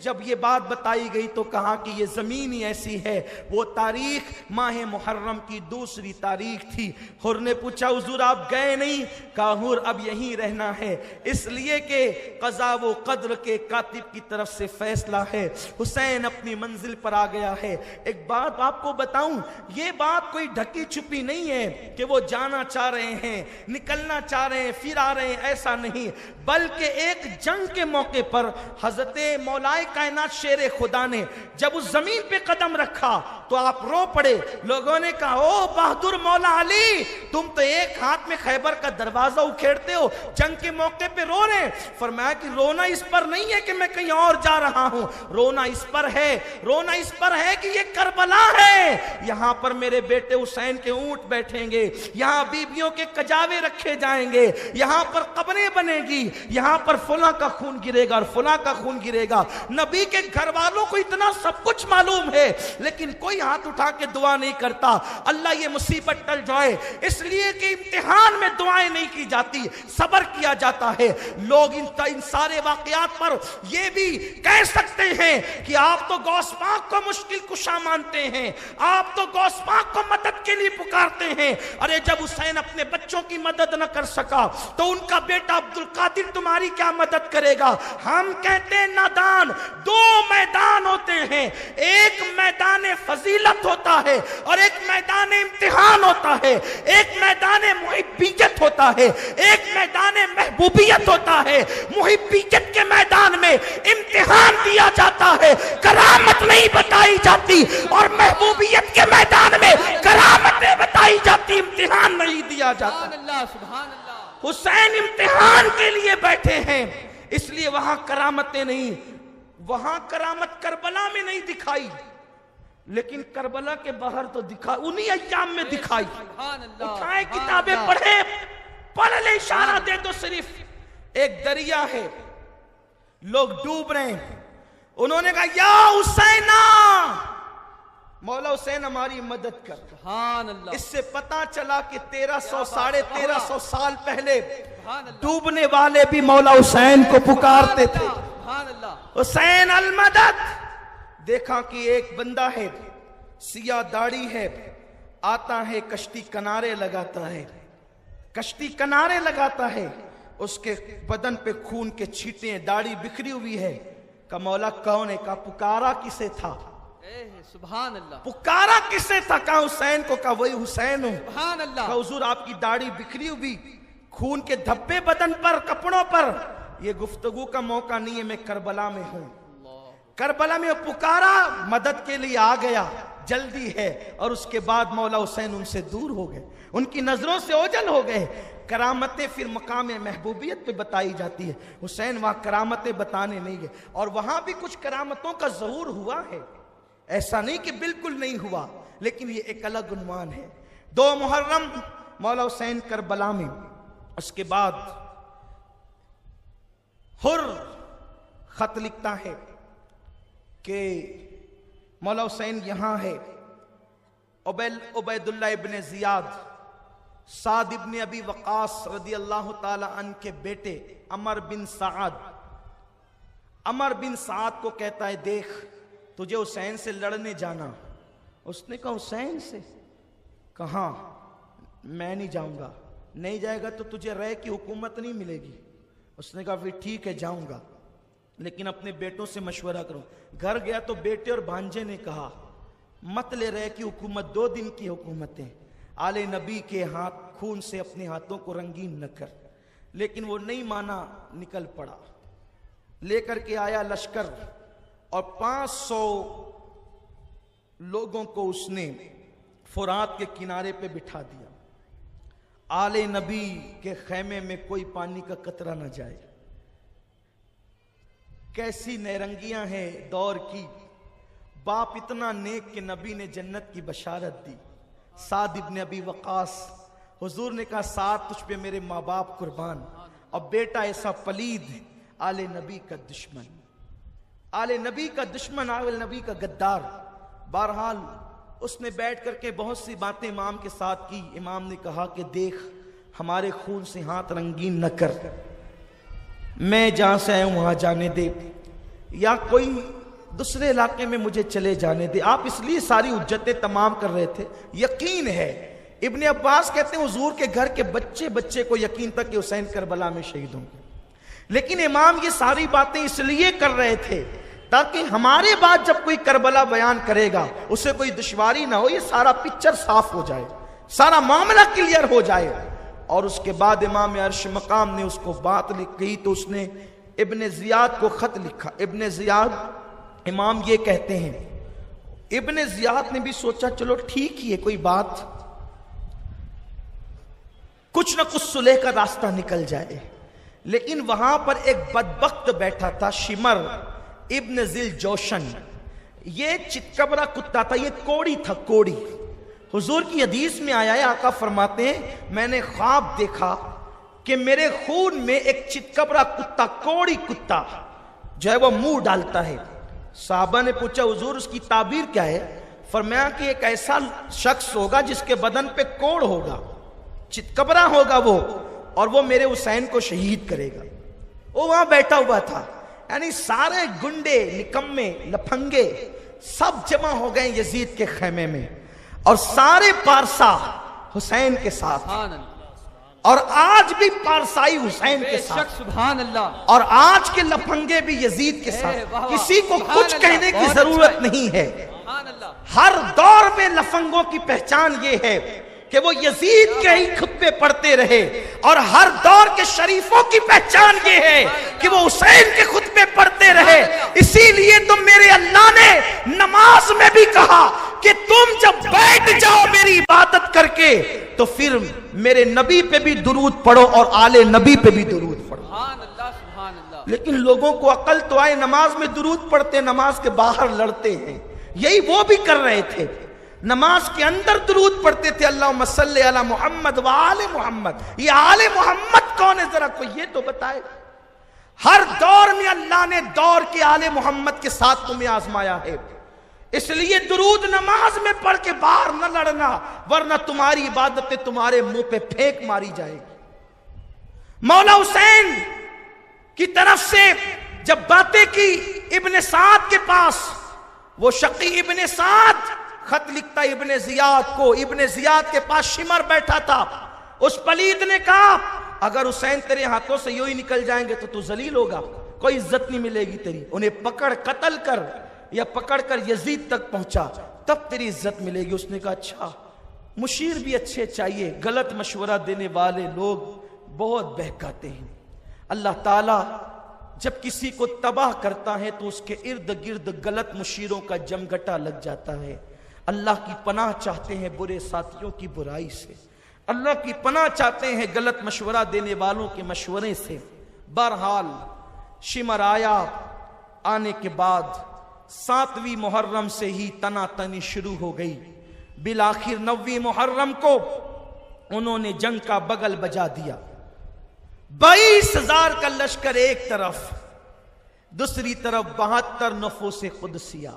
جب یہ بات بتائی گئی تو کہا کہ یہ زمین ہی ایسی ہے۔ وہ تاریخ ماہ محرم کی دوسری تاریخ تھی۔ حر نے پوچھا حضور آپ گئے نہیں؟ کہا حر اب یہیں رہنا ہے، اس لیے کہ قضا و قدر کے کاتب کی طرف سے فیصلہ ہے۔ حسین اپنی منزل پر آ گیا ہے۔ ایک بات آپ کو بتاؤں، یہ بات کوئی ڈھکی چھپی نہیں ہے کہ وہ جانا چاہ رہے ہیں، نکلنا چاہ رہے ہیں، پھر آ رہے ہیں، ایسا نہیں، بلکہ ایک جنگ کے موقع پر حضرت مولا کائنات شیر خدا نے جب اس زمین پہ قدم رکھا تو آپ رو پڑے۔ لوگوں نے کہا او بہادر مولا علی، تم تو ایک ہاتھ میں خیبر کا دروازہ اکھیڑتے ہو، جنگ کے موقع پہ رو رہے ہیں۔ فرمایا کہ رونا اس پر نہیں ہے کہ میں کہیں اور جا رہا ہوں، رونا اس پر ہے، رونا اس پر ہے کہ یہ کربلا ہے، یہاں پر میرے بیٹے حسین کے اونٹ بیٹھیں گے، یہاں بیبیوں کے کجاوے رکھے جائیں گے، یہاں پر قبریں بنے گی، یہاں پر فلاں کا خون گرے گا اور فلاں کا خون گرے گا۔ نبی کے گھر والوں کو اتنا سب کچھ معلوم ہے، لیکن کوئی ہاتھ اٹھا کے دعا نہیں کرتا اللہ یہ مصیبت ٹل جائے، اس لیے کہ امتحان میں دعائیں نہیں کی جاتی، صبر کیا جاتا ہے۔ لوگ ان سارے واقعات پر یہ بھی کہہ سکتے ہیں کہ آپ تو غوث پاک کو مشکل کشا مانتے ہیں، آپ تو غوث پاک کو مدد کے لیے پکارتے ہیں۔ ارے جب حسین اپنے بچوں کی مدد نہ کر سکا تو ان کا بیٹا عبدالقادر تمہاری کیا مدد کرے گا؟ ہم کہتے ہیں نادان، دو میدان ہوتے ہیں ایک میدان فضیلت ہوتا ہے اور ایک میدان امتحان ہوتا ہے، ایک میدان محبیت ہوتا ہے، ایک میدان محبوبیت ہوتا ہے۔ محبیت کے میدان میں امتحان دیا جاتا ہے، کرامت نہیں بتائی جاتی، اور محبوبیت کے میدان میں کرامتیں بتائی جاتی، امتحان نہیں دیا جاتا۔ سبحان اللہ۔ حسین امتحان کے لیے بیٹھے ہیں، اس لیے وہاں کرامتیں نہیں، وہاں کرامت کربلا میں نہیں دکھائی، لیکن کربلا کے باہر تو دکھائی، انہی ایام میں دکھائی۔ اٹھائیں کتابیں پڑھیں، پڑھ لے، اشارہ دے دو صرف۔ ایک دریا ہے، لوگ ڈوب رہے ہیں، انہوں نے کہا یا حسینہ، مولا حسین ہماری مدد کر۔ سبحان اللہ۔ اس سے پتا چلا کہ 1300 ساڑھے 1300 سال پہلے ڈوبنے والے بھی مولا حسین کو پکارتے تھے، حسین المدد۔ دیکھا کہ ایک بندہ ہے، سیاہ داڑھی ہے، آتا ہے کشتی کنارے لگاتا ہے، کشتی کنارے لگاتا ہے، اس کے بدن پہ خون کے چھینٹے، داڑھی بکھری ہوئی ہے۔ کہا مولا کون ہے؟ کہا پکارا کسے تھا؟ سبحان اللہ۔ پکارا کسے تھا؟ کہا حسین کو۔ کہا وہی حسین ہوں۔ سبحان اللہ۔ کہا حضور آپ کی داڑھی بکھری ہوئی، خون کے دھبے بدن پر، کپڑوں پر، یہ گفتگو کا موقع نہیں ہے، میں کربلا میں ہوں، کربلا میں پکارا، مدد کے لیے آ گیا، جلدی ہے۔ اور اس کے بعد مولا حسین ان سے دور ہو گئے، ان کی نظروں سے اوجھل ہو گئے۔ کرامتیں پھر مقام محبوبیت پہ بتائی جاتی ہے، حسین وہاں کرامتیں بتانے نہیں گئے، اور وہاں بھی کچھ کرامتوں کا ظہور ہوا ہے، ایسا نہیں کہ بالکل نہیں ہوا، لیکن یہ ایک الگ عنوان ہے۔ 2 محرم مولا حسین کربلا میں۔ اس کے بعد حر خط لکھتا ہے کہ مولا حسین یہاں ہے، عبید اللہ ابن زیاد، سعد ابن ابی وقاص رضی اللہ تعالی عنہ کے بیٹے عمر بن سعد کو کہتا ہے دیکھ تجھے حسین سے لڑنے جانا۔ اس نے کہا حسین سے؟ کہاں، میں نہیں جاؤں گا، نہیں جائے گا تو تجھے رے کی حکومت نہیں ملے گی۔ اس نے کہا پھر ٹھیک ہے جاؤں گا، لیکن اپنے بیٹوں سے مشورہ کروں۔ گھر گیا تو بیٹے اور بھانجے نے کہا مت لے رے کی حکومت، 2 دن کی حکومتیں، آل نبی کے ہاتھ خون سے اپنے ہاتھوں کو رنگین نہ کر۔ لیکن وہ نہیں مانا، نکل پڑا، لے کر کے آیا لشکر، اور 500 لوگوں کو اس نے فرات کے کنارے پہ بٹھا دیا، آل نبی کے خیمے میں کوئی پانی کا قطرہ نہ جائے۔ کیسی نیرنگیاں ہیں دور کی، باپ اتنا نیک کہ نبی نے جنت کی بشارت دی۔ سعد ابن ابی وقاص، حضور نے کہا سعد تجھ پہ میرے ماں باپ قربان، اور بیٹا ایسا پلید، آل نبی کا دشمن، آل نبی کا دشمن، آل نبی کا غدار۔ بہرحال اس نے بیٹھ کر کے بہت سی باتیں امام کے ساتھ کی۔ امام نے کہا کہ دیکھ ہمارے خون سے ہاتھ رنگین نہ کر، میں جہاں سے آیا ہوں وہاں جانے دے، یا کوئی دوسرے علاقے میں مجھے چلے جانے دے۔ آپ اس لیے ساری حجتیں تمام کر رہے تھے، یقین ہے۔ ابن عباس کہتے ہیں حضور کے گھر کے بچے کو یقین تھا کہ حسین کربلا میں شہید ہوں گے، لیکن امام یہ ساری باتیں اس لیے کر رہے تھے تاکہ ہمارے بعد جب کوئی کربلا بیان کرے گا اسے کوئی دشواری نہ ہو، یہ سارا پکچر صاف ہو جائے، سارا معاملہ کلیئر ہو جائے۔ اور اس کے بعد امام عرش مقام نے اس کو بات لکھی تو اس نے ابن زیاد کو خط لکھا۔ ابن زیاد امام یہ کہتے ہیں، ابن زیاد نے بھی سوچا چلو ٹھیک ہی ہے، کوئی بات، کچھ نہ کچھ صلح کا راستہ نکل جائے، لیکن وہاں پر ایک بدبخت بیٹھا تھا، شمر ابن ذل جوشن، یہ چتکبرا کتا تھا، یہ کوڑی تھا، کوڑی۔ حضور کی حدیث میں آیا ہے، آقا فرماتے ہیں میں نے خواب دیکھا کہ میرے خون میں ایک چتکبرا کتا، کوڑی کتا جو ہے وہ منہ ڈالتا ہے۔ صحابہ نے پوچھا حضور اس کی تعبیر کیا ہے؟ فرمایا کہ ایک ایسا شخص ہوگا جس کے بدن پہ کوڑ ہوگا، چتکبرا ہوگا وہ، اور وہ میرے حسین کو شہید کرے گا۔ وہ وہاں بیٹھا ہوا تھا، یعنی سارے گنڈے، نکمے، لپھنگے سب جمع ہو گئے یزید کے خیمے میں، اور سارے پارسا حسین کے ساتھ۔ اور آج بھی پارسائی حسین کے ساتھ، سبحان اللہ، اور آج کے لفنگے بھی یزید کے ساتھ، کسی کو کچھ کہنے کی ضرورت نہیں ہے۔ سبحان اللہ، ہر دور میں لفنگوں کی پہچان یہ ہے کہ وہ یزید کے ہی خطبے پڑھتے رہے، اور ہر دور کے شریفوں کی پہچان یہ ہے کہ وہ حسین کے خطبے پڑھتے رہے۔ اسی لیے تو میرے اللہ نے نماز میں بھی کہا کہ تم جب بیٹھ جاؤ میری عبادت کر کے تو پھر میرے نبی پہ بھی درود پڑھو اور آل نبی پہ بھی درود پڑھو۔ سبحان اللہ، سبحان اللہ۔ لیکن لوگوں کو عقل تو آئے، نماز میں درود پڑھتے، نماز کے باہر لڑتے ہیں۔ یہی وہ بھی کر رہے تھے، نماز کے اندر درود پڑھتے تھے، اللہم صلی علی محمد و آل محمد۔ یہ آل محمد کون ہے ذرا کوئی یہ تو بتائے۔ ہر دور میں اللہ نے دور کے آل محمد کے ساتھ تمہیں آزمایا ہے، اس لیے درود نماز میں پڑھ کے باہر نہ لڑنا، ورنہ تمہاری عبادتیں تمہارے منہ پہ پھینک ماری جائے گی۔ مولا حسین کی طرف سے جب باتیں کی ابن سعد کے پاس، وہ شقی ابن سعد خط لکھتا ابن زیاد کو، ابن زیاد کے پاس شمر بیٹھا تھا، اس پلید نے کہا اگر حسین تیرے ہاتھوں سے یوں ہی نکل جائیں گے تو ذلیل ہوگا، کوئی عزت نہیں ملے گی تیری، انہیں پکڑ قتل کر یا پکڑ کر یزید تک پہنچا تب تیری عزت ملے گی۔ اس نے کہا اچھا، مشیر بھی اچھے چاہیے، غلط مشورہ دینے والے لوگ بہت بہکاتے ہیں۔ اللہ تعالیٰ جب کسی کو تباہ کرتا ہے تو اس کے ارد گرد غلط مشیروں کا جمگٹا لگ جاتا ہے۔ اللہ کی پناہ چاہتے ہیں برے ساتھیوں کی برائی سے، اللہ کی پناہ چاہتے ہیں غلط مشورہ دینے والوں کے مشورے سے۔ بہرحال شمر آیا، آنے کے بعد 7ویں محرم سے ہی تنا تنی شروع ہو گئی۔ بالآخر 9ویں محرم کو انہوں نے جنگ کا بغل بجا دیا۔ 22,000 کا لشکر ایک طرف، دوسری طرف 72 نفوس قدسیہ،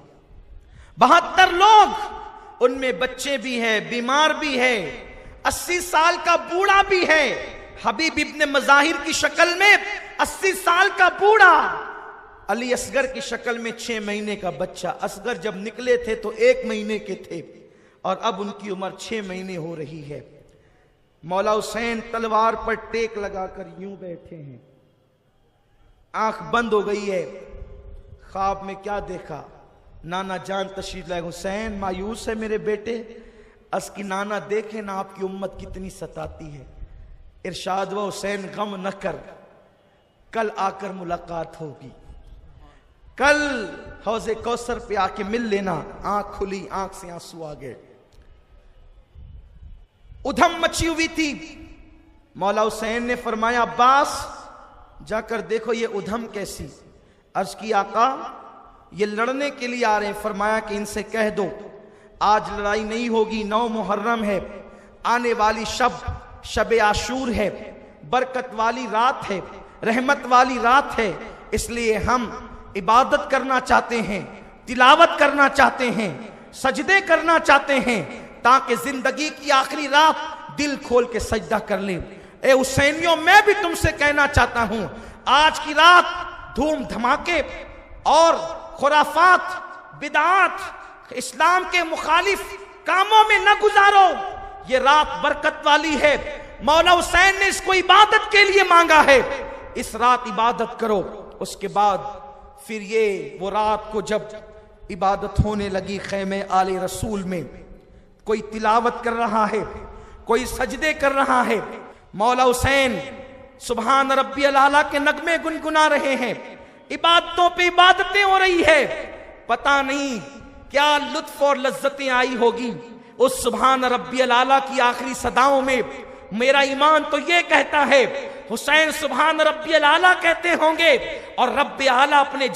72 لوگ، ان میں بچے بھی ہیں، بیمار بھی ہے، 80 سال کا بوڑھا بھی ہے۔ حبیب ابن مظاہر کی شکل میں 80 سال کا بوڑھا، علی اصغر کی شکل میں 6 مہینے کا بچہ۔ اصغر جب نکلے تھے تو 1 مہینے کے تھے، اور اب ان کی عمر 6 مہینے ہو رہی ہے۔ مولا حسین تلوار پر ٹیک لگا کر یوں بیٹھے ہیں، آنکھ بند ہو گئی ہے۔ خواب میں کیا دیکھا؟ نانا جان تشریف لائے۔ حسین مایوس ہے میرے بیٹے؟ اس کی نانا دیکھیں نا آپ کی امت کتنی ستاتی ہے۔ ارشاد ہوا حسین غم نہ کر، کل آ کر ملاقات ہوگی، کل حوض کوثر پہ آ کے مل لینا۔ آنکھ کھلی، آنکھ سے آنسو آ گئے۔ ادھم مچی ہوئی تھی۔ مولا حسین نے فرمایا عباس جا کر دیکھو یہ ادھم کیسی۔ عرض کی آقا یہ لڑنے کے لیے آ رہے ہیں۔ فرمایا کہ ان سے کہہ دو آج لڑائی نہیں ہوگی، 9 محرم ہے، آنے والی شب عاشور ہے، برکت والی رات ہے، رحمت والی رات ہے، اس لیے ہم عبادت کرنا چاہتے ہیں، تلاوت کرنا چاہتے ہیں، سجدے کرنا چاہتے ہیں، تاکہ زندگی کی آخری رات دل کھول کے سجدہ کر لیں۔ اے حسینیوں، میں بھی تم سے کہنا چاہتا ہوں آج کی رات دھوم دھماکے اور خرافات، بدعات، اسلام کے مخالف کاموں میں نہ گزارو، یہ رات برکت والی ہے۔ مولا حسین نے اس کو عبادت کے لیے مانگا ہے، اس رات عبادت کرو۔ اس کے بعد پھر یہ وہ رات کو جب عبادت ہونے لگی خیمے آل رسول میں، کوئی تلاوت کر رہا ہے، کوئی سجدے کر رہا ہے، مولا حسین سبحان ربی الاعلیٰ کے نغمے گنگنا رہے ہیں، عبادتوں پہ عبادتیں ہو رہی ہے۔ پتہ نہیں کیا لطف اور لذتیں آئی ہوگی اس سبحان ربی الاعلیٰ کی آخری صداؤں میں۔ میرا ایمان تو یہ کہتا ہے حسین سبحان ربی الاعلیٰ کہتے ہوں گے، اور رب اعلیٰ اپنے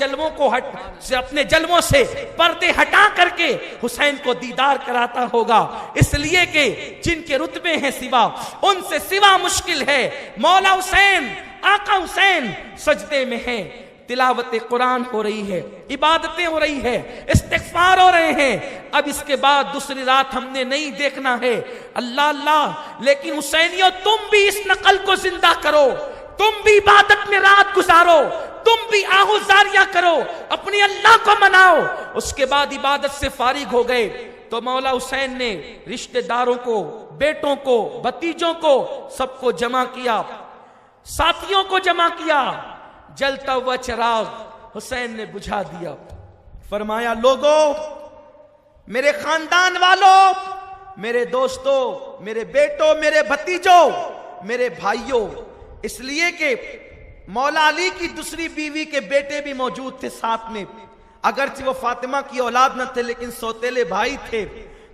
جلووں سے پردے ہٹا کر کے حسین کو دیدار کراتا ہوگا، اس لیے کہ جن کے رتبے ہیں سوا، ان سے سوا مشکل ہے۔ مولا حسین، آقا حسین سجدے میں ہیں، تلاوت قرآن ہو رہی ہے، عبادتیں ہو رہی ہے، استغفار ہو رہے ہیں۔ اب اس کے بعد دوسری رات ہم نے نہیں دیکھنا ہے۔ اللہ اللہ، لیکن حسینیوں تم بھی اس نقل کو زندہ کرو، تم بھی عبادت میں رات گزارو، تم بھی آہوزاریاں کرو، اپنی اللہ کو مناؤ۔ اس کے بعد عبادت سے فارغ ہو گئے، تو مولا حسین نے رشتہ داروں کو، بیٹوں کو، بھتیجوں کو، سب کو جمع کیا، ساتھیوں کو جمع کیا، جلتا ہوا چراغ حسین نے بجھا دیا۔ فرمایا لوگوں، میرے خاندان والوں، میرے دوستوں، میرے بیٹوں، میرے بھتیجوں، میرے بھائیوں، اس لیے کہ مولا علی کی دوسری بیوی کے بیٹے بھی موجود تھے ساتھ میں، اگرچہ وہ فاطمہ کی اولاد نہ تھے لیکن سوتیلے بھائی تھے۔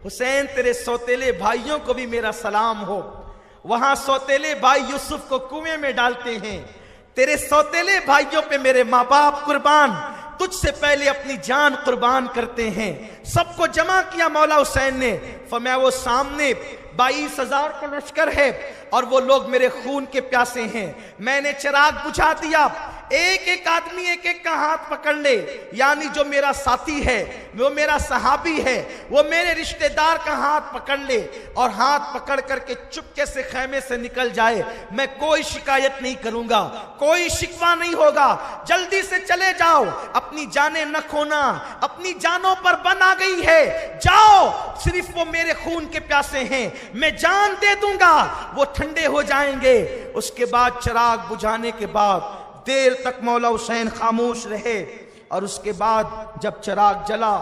حسین تیرے سوتیلے بھائیوں کو بھی میرا سلام ہو۔ وہاں سوتیلے بھائی یوسف کو کنویں میں ڈالتے ہیں، تیرے سوتیلے بھائیوں پہ میرے ماں باپ قربان، تجھ سے پہلے اپنی جان قربان کرتے ہیں۔ سب کو جمع کیا مولا حسین نے، فرمایا وہ سامنے 22,000 کا لشکر ہے اور وہ لوگ میرے خون کے پیاسے ہیں، میں نے چراغ بجھا دیا، ایک ایک آدمی ایک ایک کا ہاتھ پکڑ لے، یعنی جو میرا ساتھی ہے، وہ میرا صحابی ہے، وہ میرے رشتہ دار کا ہاتھ پکڑ لے اور ہاتھ پکڑ کر کے چپکے سے خیمے سے نکل جائے، میں کوئی شکایت نہیں کروں گا، کوئی شکوہ نہیں ہوگا، جلدی سے چلے جاؤ، اپنی جانیں نہ کھونا، اپنی جانوں پر بن آ گئی ہے، جاؤ، صرف وہ میرے خون کے پیاسے ہیں، میں جان دے دوں گا، وہ ٹھنڈے ہو جائیں گے۔ اس کے بعد چراغ بجھانے کے بعد دیر تک مولا حسین خاموش رہے، اور اس کے بعد جب چراغ جلا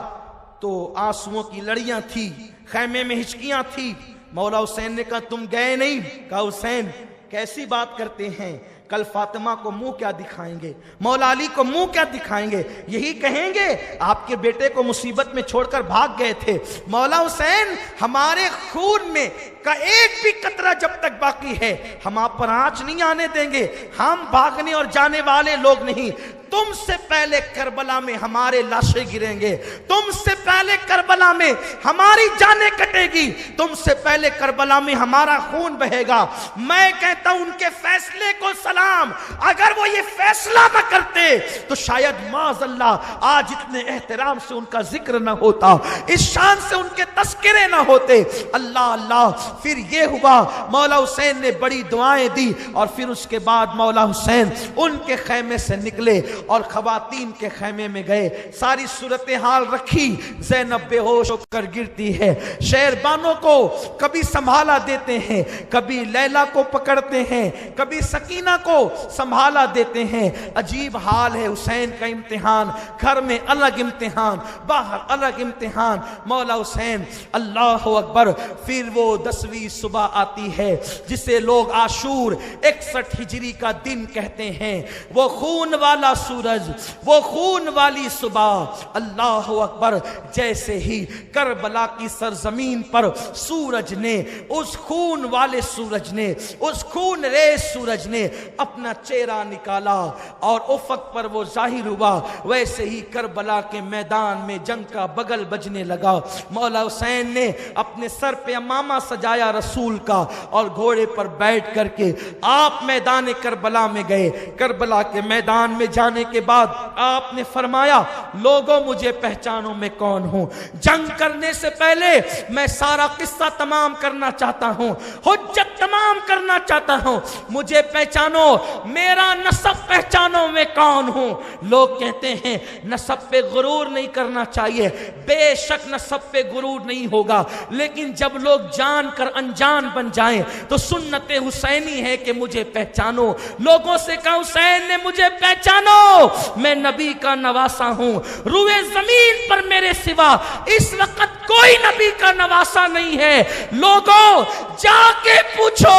تو آنسوؤں کی لڑیاں تھی، خیمے میں ہچکیاں تھی۔ مولا حسین نے کہا تم گئے نہیں؟ کہا حسین کیسی بات کرتے ہیں، کل فاطمہ کو منہ کیا دکھائیں گے، مولا علی کو منہ کیا دکھائیں گے، یہی کہیں گے آپ کے بیٹے کو مصیبت میں چھوڑ کر بھاگ گئے تھے۔ مولا حسین ہمارے خون میں کا ایک بھی قطرہ جب تک باقی ہے ہم آپ پر آنچ نہیں آنے دیں گے، ہم بھاگنے اور جانے والے لوگ نہیں۔ تم سے پہلے کربلا میں ہمارے لاشیں گریں گے، تم سے پہلے کربلا میں ہماری جانیں کٹے گی، تم سے پہلے کربلا میں ہمارا خون بہے گا۔ میں کہتا ہوں ان کے فیصلے کو سلام، اگر وہ یہ فیصلہ نہ کرتے تو شاید معاذ اللہ آج اتنے احترام سے ان کا ذکر نہ ہوتا، اس شان سے ان کے تذکرے نہ ہوتے۔ اللہ اللہ، پھر یہ ہوا مولا حسین نے بڑی دعائیں دی، اور پھر اس کے بعد مولا حسین ان کے خیمے سے نکلے اور خواتین کے خیمے میں گئے، ساری صورتحال رکھی۔ زینب بے ہوش ہو کر گرتی ہے، شہربانوں کو کبھی سنبھالا دیتے ہیں، کبھی لیلا کو پکڑتے ہیں، کبھی سکینہ کو سنبھالا دیتے ہیں۔ عجیب حال ہے حسین کا، امتحان گھر میں الگ امتحان، باہر الگ امتحان۔ مولا حسین اللہ اکبر، پھر وہ 10ویں صبح آتی ہے جسے لوگ عاشور 61 ہجری کا دن کہتے ہیں، وہ خون والا سورج، وہ خون والی صبح۔ اللہ اکبر، جیسے ہی کربلا کی سرزمین پر سورج نے، اس خون والے سورج نے، اس خون ریز سورج نے اپنا چہرہ نکالا اور افق پر وہ ظاہر ہوا، ویسے ہی کربلا کے میدان میں جنگ کا بغل بجنے لگا۔ مولا حسین نے اپنے سر پہ امامہ سجایا رسول کا، اور گھوڑے پر بیٹھ کر کے آپ میدان کربلا میں گئے۔ کربلا کے میدان میں جانے کے بعد آپ نے فرمایا لوگوں مجھے پہچانو میں کون ہوں۔ جنگ کرنے سے پہلے میں سارا قصہ تمام کرنا چاہتا ہوں، حجت تمام کرنا چاہتا ہوں، مجھے پہچانو، میرا نسب پہچانو میں کون ہوں۔ لوگ کہتے ہیں نسب پہ غرور نہیں کرنا چاہیے، بے شک نسب پہ غرور نہیں ہوگا، لیکن جب لوگ جان کر انجان بن جائیں تو سنت حسینی ہے کہ مجھے پہچانو۔ لوگوں سے کہا حسین نے مجھے پہچانو، میں نبی کا نواسا ہوں، روئے زمین پر میرے سوا اس وقت کوئی نبی کا نواسا نہیں ہے۔ لوگوں جا کے پوچھو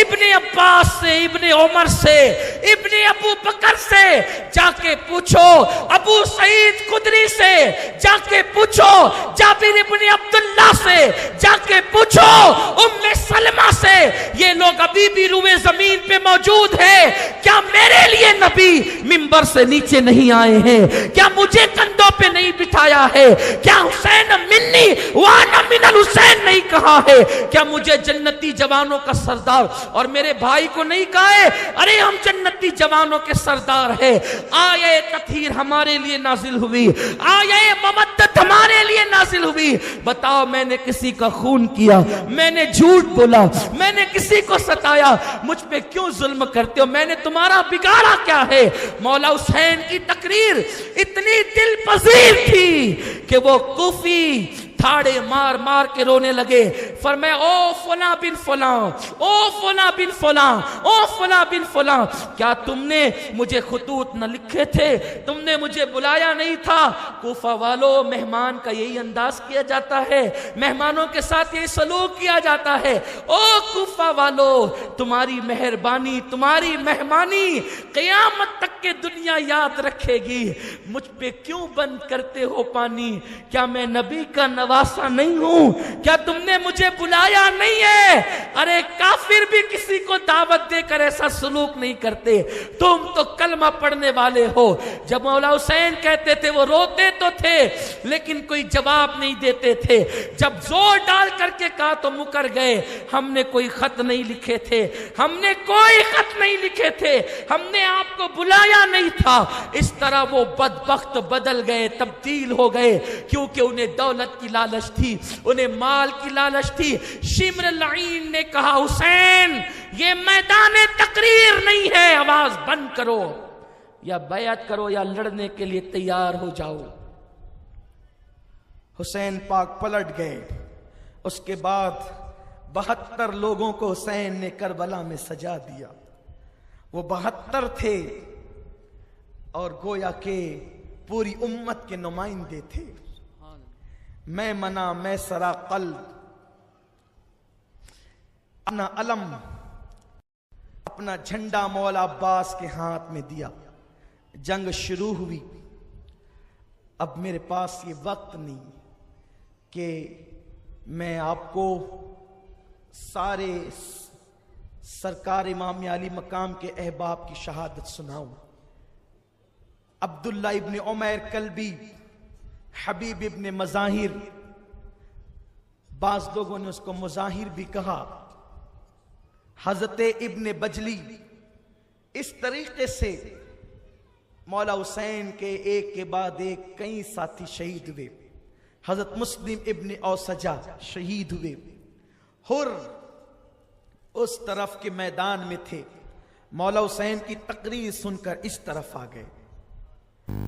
ابن عباس سے، ابن عمر سے، ابن ابو بکر سے، جا کے پوچھو ابو سعید خدری سے، جا کے پوچھو جابر ابن عبداللہ سے، جا کے پوچھو ام سلمہ سے، یہ لوگ ابھی بھی روئے زمین پہ موجود ہیں۔ کیا میرے لیے نبی منبر سے نیچے نہیں آئے ہیں؟ کیا مجھے کندھوں پہ نہیں بٹھایا ہے؟ کیا حسین منی وانا من الحسین نہیں کہا ہے؟ کیا مجھے جنتی جوانوں کا سردار اور میرے بھائی کو نہیں کہا ہے ارے ہم جنتی جوانوں کے سردار ہیں؟ آیے تطہیر ہمارے لیے نازل ہوئی، آیے مودت ہمارے لیے نازل ہوئی۔ بتاؤ میں نے کسی کا خون کیا، میں نے جھوٹ بولا، میں نے کسی کو ستایا، مجھ پہ کیوں ظلم کرتے ہو؟ میں نے تمہارا بگاڑا کیا ہے؟ مولا حسین کی تقریر اتنی دل پذیر تھی کہ وہ کوفی دھاڑے مار مار کے رونے لگے. فرمایا او فلاں بن فلاں، او فلاں بن فلاں، او فلاں بن فلاں، کیا تم نے مجھے خطوط نہ لکھے تھے؟ تم نے مجھے بلایا نہیں تھا؟ کوفہ والو، مہمان کا یہی انداز کیا جاتا ہے، مہمانوں کے ساتھ یہی سلوک کیا جاتا ہے. او کوفہ والو، تمہاری مہربانی، تمہاری مہمانی قیامت تک کے دنیا یاد رکھے گی. مجھ پہ کیوں بند کرتے ہو پانی؟ کیا میں نبی کا نواسا نہیں ہوں؟ کیا تم نے مجھے بلایا نہیں ہے؟ ارے کافر بھی کسی کو دعوت دے کر ایسا سلوک نہیں کرتے، تم تو کلمہ پڑھنے والے ہو. جب مولا حسین کہتے تھے وہ روتے تو تھے لیکن کوئی جواب نہیں دیتے تھے. جب زور ڈال کر کے کہا تو مکر گئے. ہم نے کوئی خط نہیں لکھے تھے، ہم نے کوئی خط نہیں لکھے تھے، ہم نے آپ کو بلایا نہیں تھا. اس طرح وہ بدبخت بدل گئے، تبدیل ہو گئے، کیونکہ انہیں دولت کی لالچ تھی، انہیں مال کی لالچ تھی. شمر العین نے کہا حسین یہ میدان تقریر نہیں ہے، آواز بند کرو، یا بیعت کرو یا لڑنے کے لیے تیار ہو جاؤ. حسین پاک پلٹ گئے. اس کے بعد 72 لوگوں کو حسین نے کربلا میں سجا دیا. وہ 72 تھے اور گویا کہ پوری امت کے نمائندے تھے. میں منا میں سرا قلب، اپنا علم، اپنا جھنڈا مولا عباس کے ہاتھ میں دیا. جنگ شروع ہوئی. اب میرے پاس یہ وقت نہیں کہ میں آپ کو سارے سرکار امام علی مقام کے احباب کی شہادت سناؤں. عبداللہ ابن عمیر کلبی، حبیب ابن مظاہر، بعض لوگوں نے اس کو مظاہر بھی کہا، حضرت ابن بجلی، اس طریقے سے مولا حسین کے ایک کے بعد ایک کئی ساتھی شہید ہوئے. حضرت مسلم ابن اوسجا شہید ہوئے. ہر اس طرف کے میدان میں تھے. مولا حسین کی تقریر سن کر اس طرف آ گئے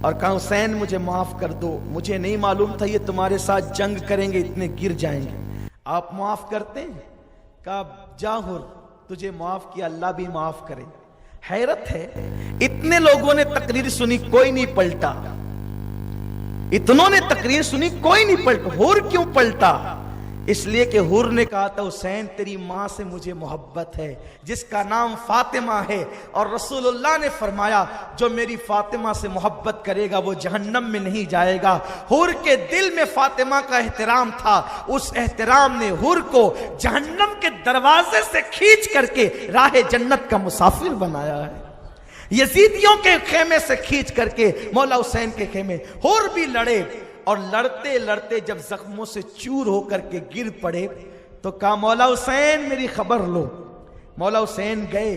اور کہا حسین مجھے معاف کر دو، مجھے نہیں معلوم تھا یہ تمہارے ساتھ جنگ کریں گے، اتنے گر جائیں گے، آپ معاف کرتے ہیں؟ کہا جا ہر، تجھے معاف کیا، اللہ بھی معاف کرے. حیرت ہے، اتنے لوگوں نے تقریر سنی، کوئی نہیں پلٹا. اتنوں نے تقریر سنی، کوئی نہیں پلٹا. ہر کیوں پلٹا؟ اس لیے کہ ہر نے کہا تھا حسین تیری ماں سے مجھے محبت ہے جس کا نام فاطمہ ہے، اور رسول اللہ نے فرمایا جو میری فاطمہ سے محبت کرے گا وہ جہنم میں نہیں جائے گا. ہر کے دل میں فاطمہ کا احترام تھا، اس احترام نے ہر کو جہنم کے دروازے سے کھینچ کر کے راہ جنت کا مسافر بنایا ہے. یزیدیوں کے خیمے سے کھینچ کر کے مولا حسین کے خیمے. ہر بھی لڑے اور لڑتے لڑتے جب زخموں سے چور ہو کر کے گر پڑے تو کہا مولا حسین میری خبر لو. مولا حسین گئے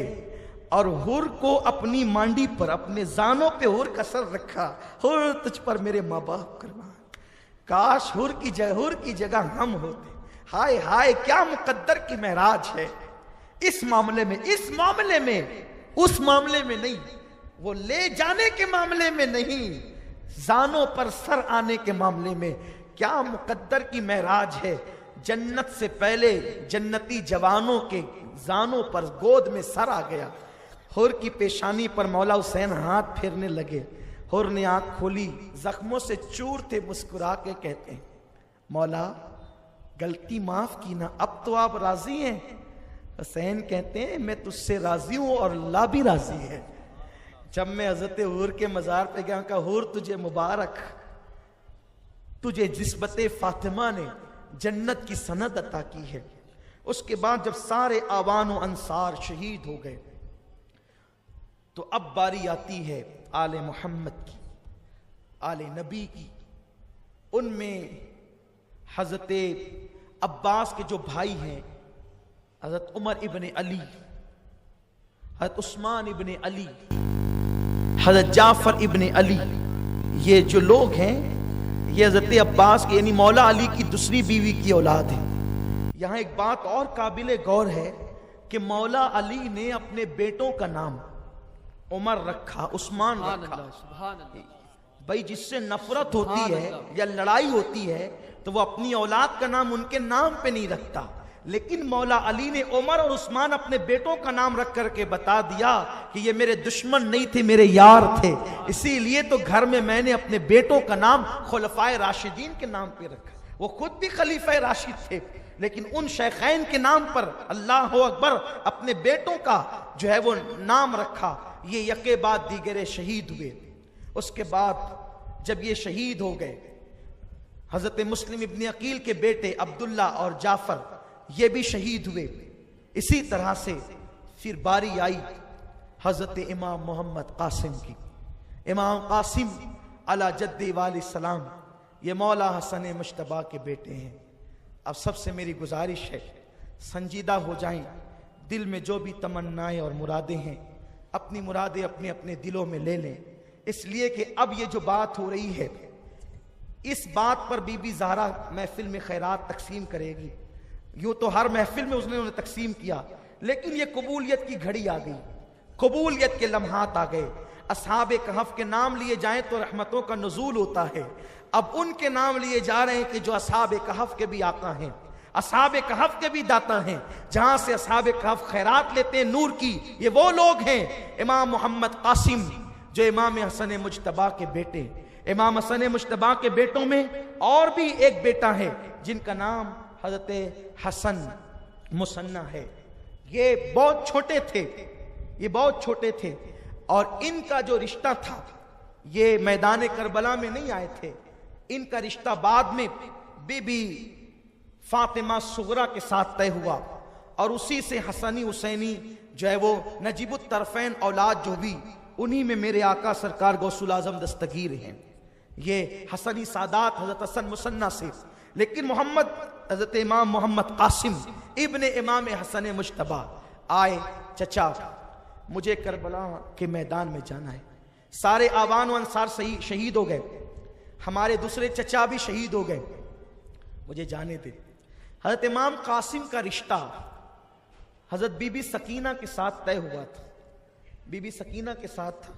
اور ہر کو اپنی مانڈی پر، اپنے زانوں پہ ہر کا سر رکھا. ہر تجھ پر میرے ماں باپ قربان، کاش ہر کی جگہ ہم ہوتے. ہائے ہائے کیا مقدر کی معراج ہے اس معاملے میں، اس معاملے میں، اس معاملے میں نہیں، وہ لے جانے کے معاملے میں نہیں، زانوں پر سر آنے کے معاملے میں. کیا مقدر کی معراج ہے. جنت سے پہلے جنتی جوانوں کے زانوں پر گود میں سر آ گیا. ہر کی پیشانی پر مولا حسین ہاتھ پھیرنے لگے. ہر نے آنکھ کھولی، زخموں سے چور تھے، مسکرا کے کہتے ہیں مولا غلطی معاف کی نا، اب تو آپ راضی ہیں؟ حسین کہتے ہیں میں تجھ سے راضی ہوں اور اللہ بھی راضی ہے. جب میں حضرت حور کے مزار پہ گیا کہا حور تجھے مبارک، تجھے نسبت فاطمہ نے جنت کی سند عطا کی ہے. اس کے بعد جب سارے آوان و انصار شہید ہو گئے تو اب باری آتی ہے آل محمد کی، آل نبی کی. ان میں حضرت عباس کے جو بھائی ہیں، حضرت عمر ابن علی، حضرت عثمان ابن علی، حضرت جعفر ابن علی، یہ جو لوگ ہیں یہ حضرت عباس کے یعنی مولا علی کی دوسری بیوی کی اولاد ہے. یہاں ایک بات اور قابل غور ہے کہ مولا علی نے اپنے بیٹوں کا نام عمر رکھا، عثمان رکھا. بھائی جس سے نفرت ہوتی ہے یا لڑائی ہوتی ہے تو وہ اپنی اولاد کا نام ان کے نام پہ نہیں رکھتا، لیکن مولا علی نے عمر اور عثمان اپنے بیٹوں کا نام رکھ کر کے بتا دیا کہ یہ میرے دشمن نہیں تھے، میرے یار تھے، اسی لیے تو گھر میں میں نے اپنے بیٹوں کا نام خلفائے راشدین کے نام پہ رکھا۔ وہ خود بھی خلیفہ راشد تھے، لیکن ان شیخین کے نام پر اللہ اکبر اپنے بیٹوں کا جو ہے وہ نام رکھا۔ یہ یکے بعد دیگرے شہید ہوئے۔ اس کے بعد جب یہ شہید ہو گئے، حضرت مسلم ابن عقیل کے بیٹے عبداللہ اور جعفر یہ بھی شہید ہوئے۔ اسی طرح سے پھر باری آئی حضرت امام محمد قاسم کی۔ امام قاسم علی جد والی السلام یہ مولا حسن مجتبیٰ کے بیٹے ہیں۔ اب سب سے میری گزارش ہے، سنجیدہ ہو جائیں، دل میں جو بھی تمنائیں اور مرادیں ہیں اپنی مرادیں اپنے اپنے دلوں میں لے لیں، اس لیے کہ اب یہ جو بات ہو رہی ہے اس بات پر بی بی زہرا محفل میں خیرات تقسیم کرے گی۔ یوں تو ہر محفل میں انہوں نے تقسیم کیا، لیکن یہ قبولیت کی گھڑی آ گئی، قبولیت کے لمحات آ گئے۔ اصحاب کہف کے نام لیے جائیں تو رحمتوں کا نزول ہوتا ہے، اب ان کے نام لیے جا رہے ہیں کہ جو اصحاب کہف کے بھی آقا ہیں، اصحاب کہف کے بھی داتا ہیں، جہاں سے اصحاب کہف خیرات لیتے ہیں نور کی، یہ وہ لوگ ہیں۔ امام محمد قاسم جو امام حسن مجتبیٰ کے بیٹے، امام حسن مجتبیٰ کے بیٹوں میں اور بھی ایک بیٹا ہے جن کا نام حضرت حسن مثنیٰ ہے۔ یہ بہت چھوٹے تھے، یہ بہت چھوٹے تھے، اور ان کا جو رشتہ تھا یہ میدان کربلا میں نہیں آئے تھے، ان کا رشتہ بعد میں بی بی فاطمہ صغرا کے ساتھ طے ہوا، اور اسی سے حسنی حسینی جو ہے وہ نجیب الطرفین اولاد جو بھی انہی میں میرے آقا سرکار غوث الاعظم دستگیر ہیں۔ یہ حسنی سادات حضرت حسن مثنیٰ سے، لیکن محمد حضرت امام محمد قاسم ابن امام حسن مجتبیٰ آئے، چچا مجھے کربلا کے میدان میں جانا ہے، سارے آوان و انصار شہید ہو گئے، ہمارے دوسرے چچا بھی شہید ہو گئے، مجھے جانے دے۔ حضرت امام قاسم کا رشتہ حضرت بی بی سکینہ کے ساتھ طے ہوا تھا، بی بی سکینہ کے ساتھ تھا۔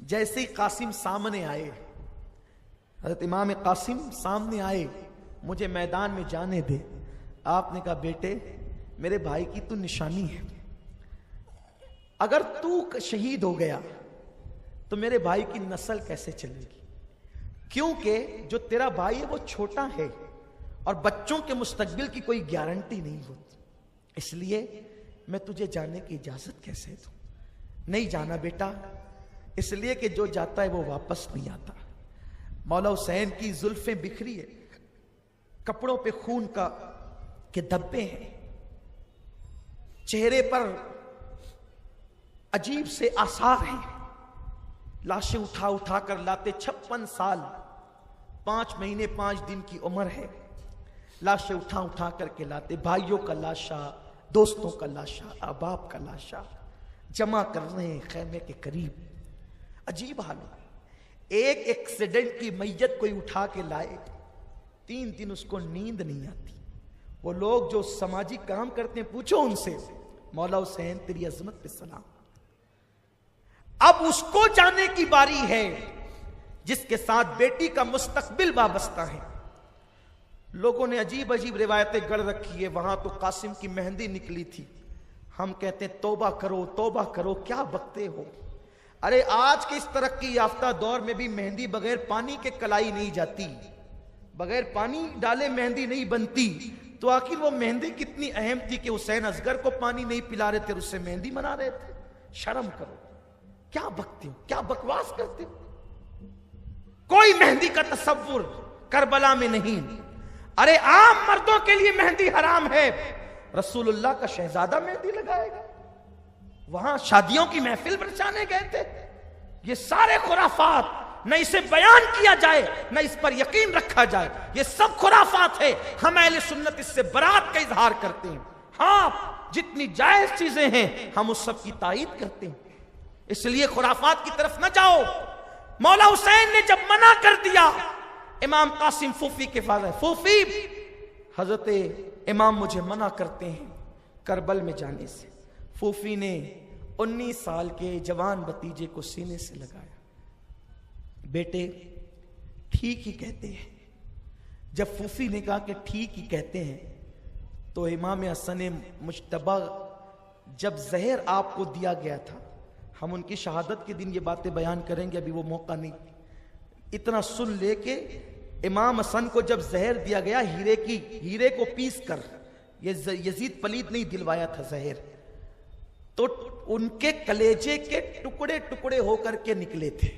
جیسے ہی قاسم سامنے آئے، حضرت امام قاسم سامنے آئے، مجھے میدان میں جانے دے، آپ نے کہا بیٹے میرے بھائی کی تو نشانی ہے، اگر تو شہید ہو گیا تو میرے بھائی کی نسل کیسے چلے گی، کیونکہ جو تیرا بھائی ہے وہ چھوٹا ہے اور بچوں کے مستقبل کی کوئی گارنٹی نہیں ہوتی، اس لیے میں تجھے جانے کی اجازت کیسے دوں؟ نہیں جانا بیٹا، اس لیے کہ جو جاتا ہے وہ واپس نہیں آتا۔ مولا حسین کی زلفیں بکھری ہے، کپڑوں پہ خون کے دھبے ہیں، چہرے پر عجیب سے آثار ہیں، لاشیں اٹھا اٹھا کر لاتے، 56 سال 5 مہینے 5 دن کی عمر ہے، لاشیں اٹھا اٹھا کر کے لاتے، بھائیوں کا لاشا، دوستوں کا لاشا، احباب کا لاشا جمع کر رہے ہیں خیمے کے قریب۔ عجیب حال ہے، ایک ایکسیڈنٹ کی میت کوئی اٹھا کے لائے، 3 دن اس کو نیند نہیں آتی۔ وہ لوگ جو سماجی کام کرتے ہیں پوچھو ان سے، مولا حسین تیری عظمت پہ سلام۔ اب اس کو جانے کی باری ہے جس کے ساتھ بیٹی کا مستقبل وابستہ ہے۔ لوگوں نے عجیب عجیب روایتیں گڑھ رکھی ہے، وہاں تو قاسم کی مہندی نکلی تھی، ہم کہتے ہیں توبہ کرو توبہ کرو، کیا بکتے ہو؟ ارے آج کے اس ترقی یافتہ دور میں بھی مہندی بغیر پانی کے کلائی نہیں جاتی، بغیر پانی ڈالے مہندی نہیں بنتی، تو آخر وہ مہندی کتنی اہم تھی کہ حسین اصغر کو پانی نہیں پلا رہے تھے، اس سے مہندی منا رہے تھے؟ شرم کرو، کیا بکتے ہو، کیا بکواس کرتے ہو؟ کوئی مہندی کا تصور کربلا میں نہیں۔ ارے عام مردوں کے لیے مہندی حرام ہے، رسول اللہ کا شہزادہ مہندی لگائے گا؟ وہاں شادیوں کی محفل برچانے گئے تھے؟ یہ سارے خرافات، نہ اسے بیان کیا جائے نہ اس پر یقین رکھا جائے، یہ سب خرافات ہے۔ ہم اہل سنت اس سے برات کا اظہار کرتے ہیں، ہاں جتنی جائز چیزیں ہیں ہم اس سب کی تائید کرتے ہیں، اس لیے خرافات کی طرف نہ جاؤ۔ مولا حسین نے جب منع کر دیا، امام قاسم پھوپھی کے پاس ہے، پھوپھی حضرت امام مجھے منع کرتے ہیں کربل میں جانے سے۔ پھوپھی نے 19 سال کے جوان بھتیجے کو سینے سے لگایا، بیٹے ٹھیک ہی کہتے ہیں، جب پھوپھی نے کہا کہ ٹھیک ہی کہتے ہیں تو امام حسن مجتبی جب زہر آپ کو دیا گیا تھا، ہم ان کی شہادت کے دن یہ باتیں بیان کریں گے، ابھی وہ موقع نہیں، اتنا سن لے کے امام حسن کو جب زہر دیا گیا ہیرے کو پیس کر، یہ یزید پلید نہیں دلوایا تھا زہر، تو ان کے کلیجے کے ٹکڑے ٹکڑے ہو کر کے نکلے تھے.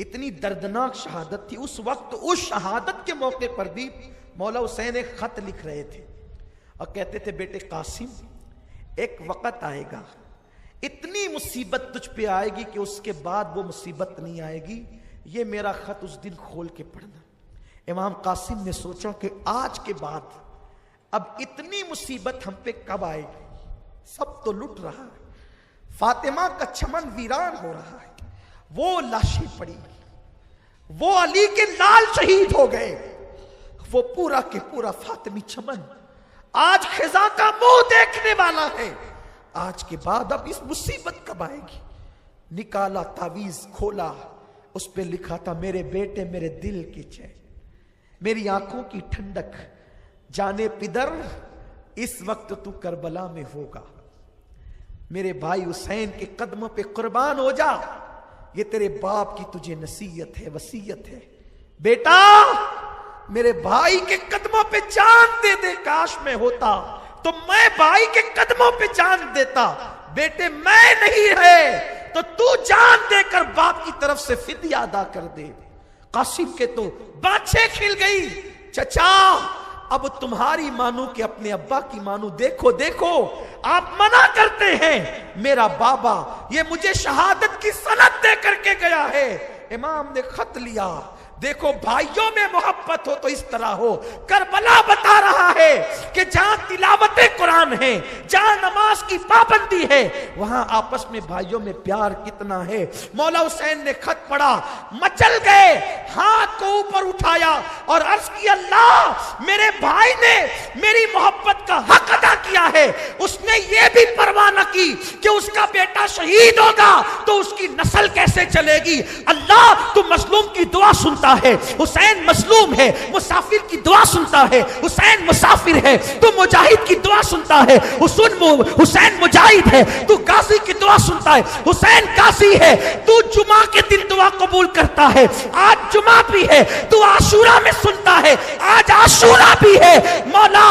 اتنی دردناک شہادت تھی اس وقت. اس شہادت کے موقع پر بھی مولا حسین ایک خط لکھ رہے تھے اور کہتے تھے بیٹے قاسم، ایک وقت آئے گا اتنی مصیبت تجھ پہ آئے گی کہ اس کے بعد وہ مصیبت نہیں آئے گی، یہ میرا خط اس دن کھول کے پڑھنا. امام قاسم نے سوچا کہ آج کے بعد اب اتنی مصیبت ہم پہ کب آئے گی؟ سب تو لٹ رہا ہے، فاطمہ کا چمن ویران ہو رہا ہے، وہ لاشیں پڑی، وہ علی کے لال شہید ہو گئے، وہ پورا کے پورا فاطمی چمن آج خزاں کا منہ دیکھنے والا ہے. آج کے بعد اب اس مصیبت کب آئے گی؟ نکالا تعویذ، کھولا، اس پہ لکھا تھا میرے بیٹے میرے دل کی چین، میری آنکھوں کی ٹھنڈک، جانے پدر اس وقت تو کربلا میں ہوگا، میرے بھائی حسین کے قدموں پہ قربان ہو جا، یہ تیرے باپ کی تجھے نصیحت ہے، وصیت ہے. بیٹا میرے بھائی کے قدموں پہ جان دے دے، کاش میں ہوتا تو میں بھائی کے قدموں پہ جان دیتا. بیٹے میں نہیں ہے تو تو جان دے کر باپ کی طرف سے فدیہ ادا کر دے. قاسم کے تو باتیں کھل گئی، چچا اب تمہاری مانو کہ اپنے ابا کی مانو. دیکھو دیکھو آپ منع کرتے ہیں، میرا بابا یہ مجھے شہادت کی سند دے کر کے گیا ہے. امام نے خط لیا، دیکھو بھائیوں میں محبت ہو تو اس طرح ہو. کربلا بتا رہا ہے کہ جہاں تلاوت قرآن ہے، جہاں نماز کی پابندی ہے، وہاں آپس میں بھائیوں میں پیار کتنا ہے. مولا حسین نے خط پڑھا، مچل گئے، ہاتھ کو اوپر اٹھایا اور عرض کی اللہ میرے بھائی نے میری محبت کا حق ادا کیا ہے، اس نے یہ بھی پرواہ نہ کی کہ اس کا بیٹا شہید ہوگا تو اس کی نسل کیسے چلے گی. اللہ تو مظلوم کی دعا سنتا ہے، حسین مظلوم ہے، مسافر کی دعا سنتا ہے، حسین مسافر ہے، تو مجاہد کی دعا سنتا ہے، حسین مجاہد ہے، تو غازی کی دعا سنتا ہے، حسین غازی ہے، تو جمعہ کے دن دعا قبول کرتا ہے، آج جمعہ بھی ہے، تو عاشورہ میں سنتا ہے، آج عاشورہ بھی ہے. مولا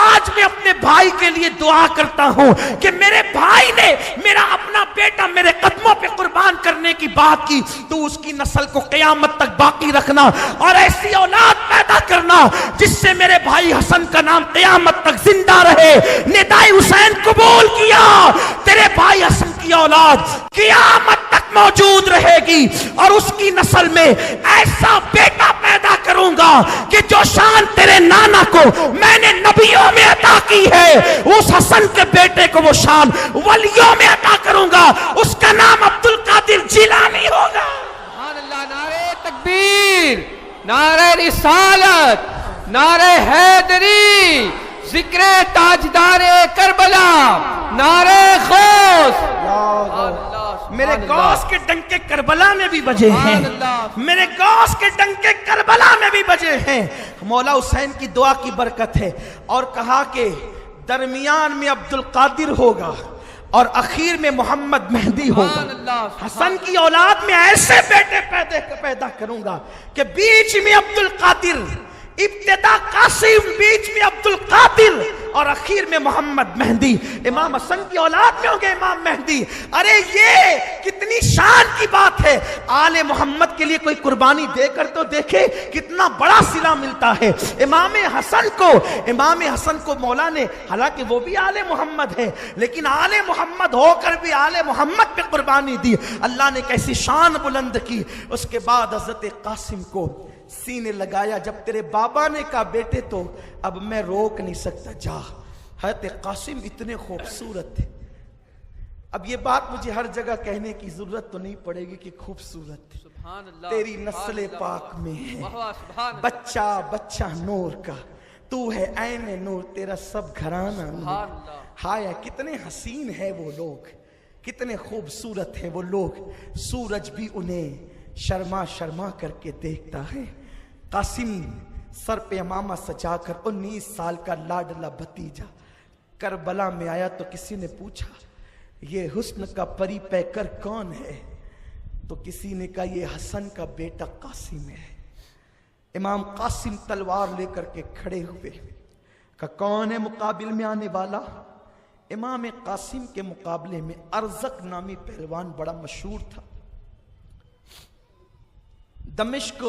آج میں اپنے بھائی کے لیے دعا کرتا ہوں کہ میرے بھائی نے میرا اپنا بیٹا میرے قدموں پہ قربان کرنے کی بات کی، تو اس کی نسل کو قیامت تک باقی رکھنا اور ایسی اولاد پیدا کرنا جس سے میرے بھائی حسن کا نام قیامت تک زندہ رہے. ندائے حسین قبول کیا، تیرے بھائی حسن کی اولاد قیامت تک موجود رہے گی اور اس کی نسل میں ایسا بیٹا پیدا کروں گا کہ جو شان تیرے نانا کو میں نے نبیوں میں عطا کی ہے، اس حسن کے بیٹے کو وہ شان ولیوں میں عطا کروں گا. اس کا نام عبد القادر جیلانی ہوگا. سبحان اللہ. نعرہ تکبیر، نعرہ رسالت، نعرہ حیدری، ذکر تاجدار کربلا، نعرہ غوث. میرے غوث کے ڈنکے کربلا میں بھی بجے ہیں، میرے غوث کے ڈنکے کربلا میں بھی بجے ہیں. مولا حسین کی دعا کی برکت ہے. اور کہا کہ درمیان میں عبد القادر ہوگا اور اخیر میں محمد مہدی ہوگا. حسن کی اولاد میں ایسے بیٹے پیدا کروں گا کہ بیچ میں عبد القادر، ابتدا قاسم، بیچ میں عبد القادر اور اخیر میں محمد مہدی. امام حسن کی اولاد میں ہوں گے امام مہدی. ارے یہ کتنی شان کی بات ہے. آل محمد کے لیے کوئی قربانی دے کر تو دیکھے کتنا بڑا صلہ ملتا ہے. امام حسن کو مولا نے، حالانکہ وہ بھی آل محمد ہے لیکن آل محمد ہو کر بھی آل محمد پہ قربانی دی. اللہ نے کیسی شان بلند کی. اس کے بعد حضرت قاسم کو سینے لگایا. جب تیرے بابا نے کہا بیٹے تو اب میں روک نہیں سکتا، جا. حضرت قاسم اتنے خوبصورت تھے. اب یہ بات مجھے ہر جگہ کہنے کی ضرورت تو نہیں پڑے گی کہ خوبصورت ہے. تیری نسل پاک میں ہے بچہ نور کا، تو ہے عین نور، تیرا سب گھرانہ نور. ہائے کتنے حسین ہیں وہ لوگ، کتنے خوبصورت ہیں وہ لوگ. سورج بھی انہیں شرما شرما کر کے دیکھتا ہے. قاسم سر پہ امامہ سجا کر 19 سال کا لاڈلا بھتیجا کربلا میں آیا تو کسی نے پوچھا یہ حسن کا پری پیکر کون ہے؟ تو کسی نے کہا یہ حسن کا بیٹا قاسم ہے۔ امام قاسم تلوار لے کر کے کھڑے ہوئے، کہ کون ہے مقابل میں آنے والا؟ امام قاسم کے مقابلے میں ارزق نامی پہلوان بڑا مشہور تھا۔ دمشق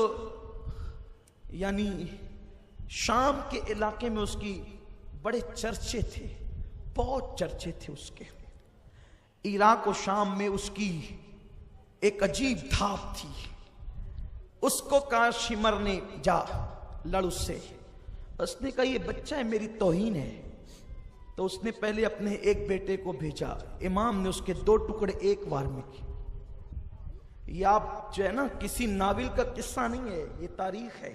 یعنی شام کے علاقے میں اس کی بڑے چرچے تھے، بہت چرچے تھے اس کے۔ عراق و شام میں اس کی ایک عجیب دھاپ تھی۔ اس کو کہا شمر نے جا لڑ اس سے۔ اس نے کہا یہ بچہ ہے، میری توہین ہے۔ تو اس نے پہلے اپنے ایک بیٹے کو بھیجا، امام نے اس کے 2 ٹکڑے ایک وار میں کیے۔ یہ آپ جو ہے نا کسی ناول کا قصہ نہیں ہے، یہ تاریخ ہے،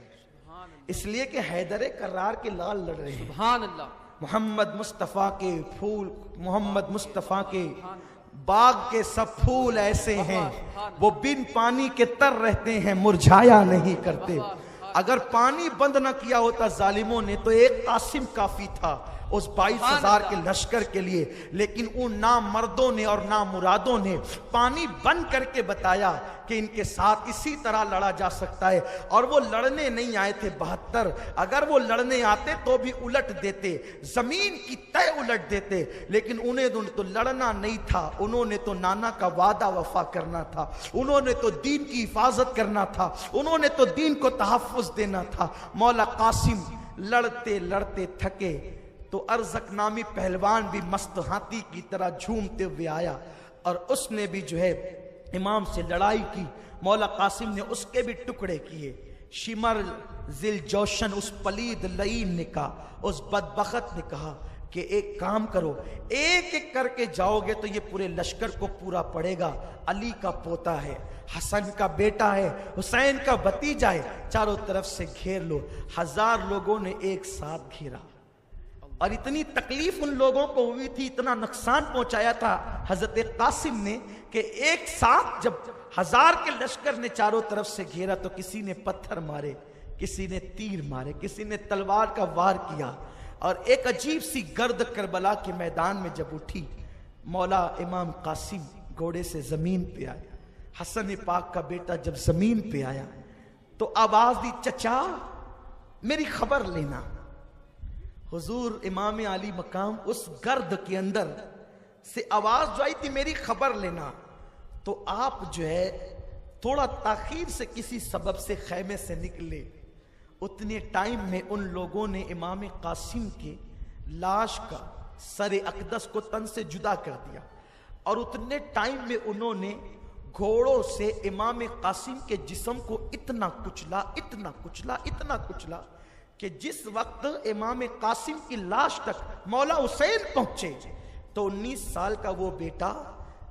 اس لیے کہ حیدر کرار کے لال لڑ رہے ہیں۔ سبحان اللہ۔ محمد مصطفیٰ کے پھول، محمد مصطفیٰ کے باغ کے سب پھول ایسے ہیں وہ بن پانی کے تر رہتے ہیں، مرجھایا نہیں کرتے۔ اگر پانی بند نہ کیا ہوتا ظالموں نے تو ایک قاسم کافی تھا اس 22,000 کے لشکر کے لیے، لیکن ان نامردوں نے اور نامرادوں نے پانی بند کر کے بتایا کہ ان کے ساتھ اسی طرح لڑا جا سکتا ہے۔ اور وہ لڑنے نہیں آئے تھے 72، اگر وہ لڑنے آتے تو بھی الٹ دیتے، زمین کی تہ الٹ دیتے، لیکن انہیں تو لڑنا نہیں تھا، انہوں نے تو نانا کا وعدہ وفا کرنا تھا، انہوں نے تو دین کی حفاظت کرنا تھا، انہوں نے تو دین کو تحفظ دینا تھا۔ مولا قاسم لڑتے لڑتے تھکے تو ارزق نامی پہلوان بھی مست ہاتھی کی طرح جھومتے ہوئے آیا اور اس نے بھی جو ہے امام سے لڑائی کی۔ مولا قاسم نے اس کے بھی ٹکڑے کیے۔ شمر ذل جوشن اس پلید لعین نے کہا، اس بدبخت نے کہا کہ ایک کام کرو، ایک ایک کر کے جاؤ گے تو یہ پورے لشکر کو پورا پڑے گا۔ علی کا پوتا ہے، حسن کا بیٹا ہے، حسین کا بھتیجا ہے، چاروں طرف سے گھیر لو۔ 1000 لوگوں نے ایک ساتھ گھیرا اور اتنی تکلیف ان لوگوں کو ہوئی تھی، اتنا نقصان پہنچایا تھا حضرت قاسم نے کہ ایک ساتھ جب 1000 کے لشکر نے چاروں طرف سے گھیرا تو کسی نے پتھر مارے، کسی نے تیر مارے، کسی نے تلوار کا وار کیا، اور ایک عجیب سی گرد کربلا کے میدان میں جب اٹھی، مولا امام قاسم گھوڑے سے زمین پہ آیا۔ حسن پاک کا بیٹا جب زمین پہ آیا تو آواز دی، چچا میری خبر لینا۔ حضور امام علی مقام اس گرد کے اندر سے آواز جو آئی تھی میری خبر لینا، تو آپ جو ہے تھوڑا تاخیر سے کسی سبب سے خیمے سے نکلے۔ اتنے ٹائم میں ان لوگوں نے امام قاسم کے لاش کا سر اقدس کو تن سے جدا کر دیا، اور اتنے ٹائم میں انہوں نے گھوڑوں سے امام قاسم کے جسم کو اتنا کچلا اتنا کچلا اتنا کچلا کہ جس وقت امام قاسم کی لاش تک مولا حسین پہنچے تو 19 سال کا وہ بیٹا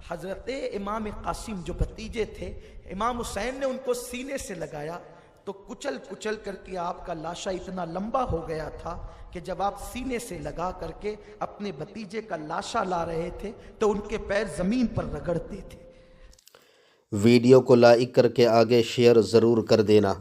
حضرت امام قاسم جو بھتیجے تھے، امام حسین نے ان کو سینے سے لگایا تو کچل کچل کر کے آپ کا لاشا اتنا لمبا ہو گیا تھا کہ جب آپ سینے سے لگا کر کے اپنے بھتیجے کا لاشا لا رہے تھے تو ان کے پیر زمین پر رگڑتے تھے۔ ویڈیو کو لائک کر کے آگے شیئر ضرور کر دینا۔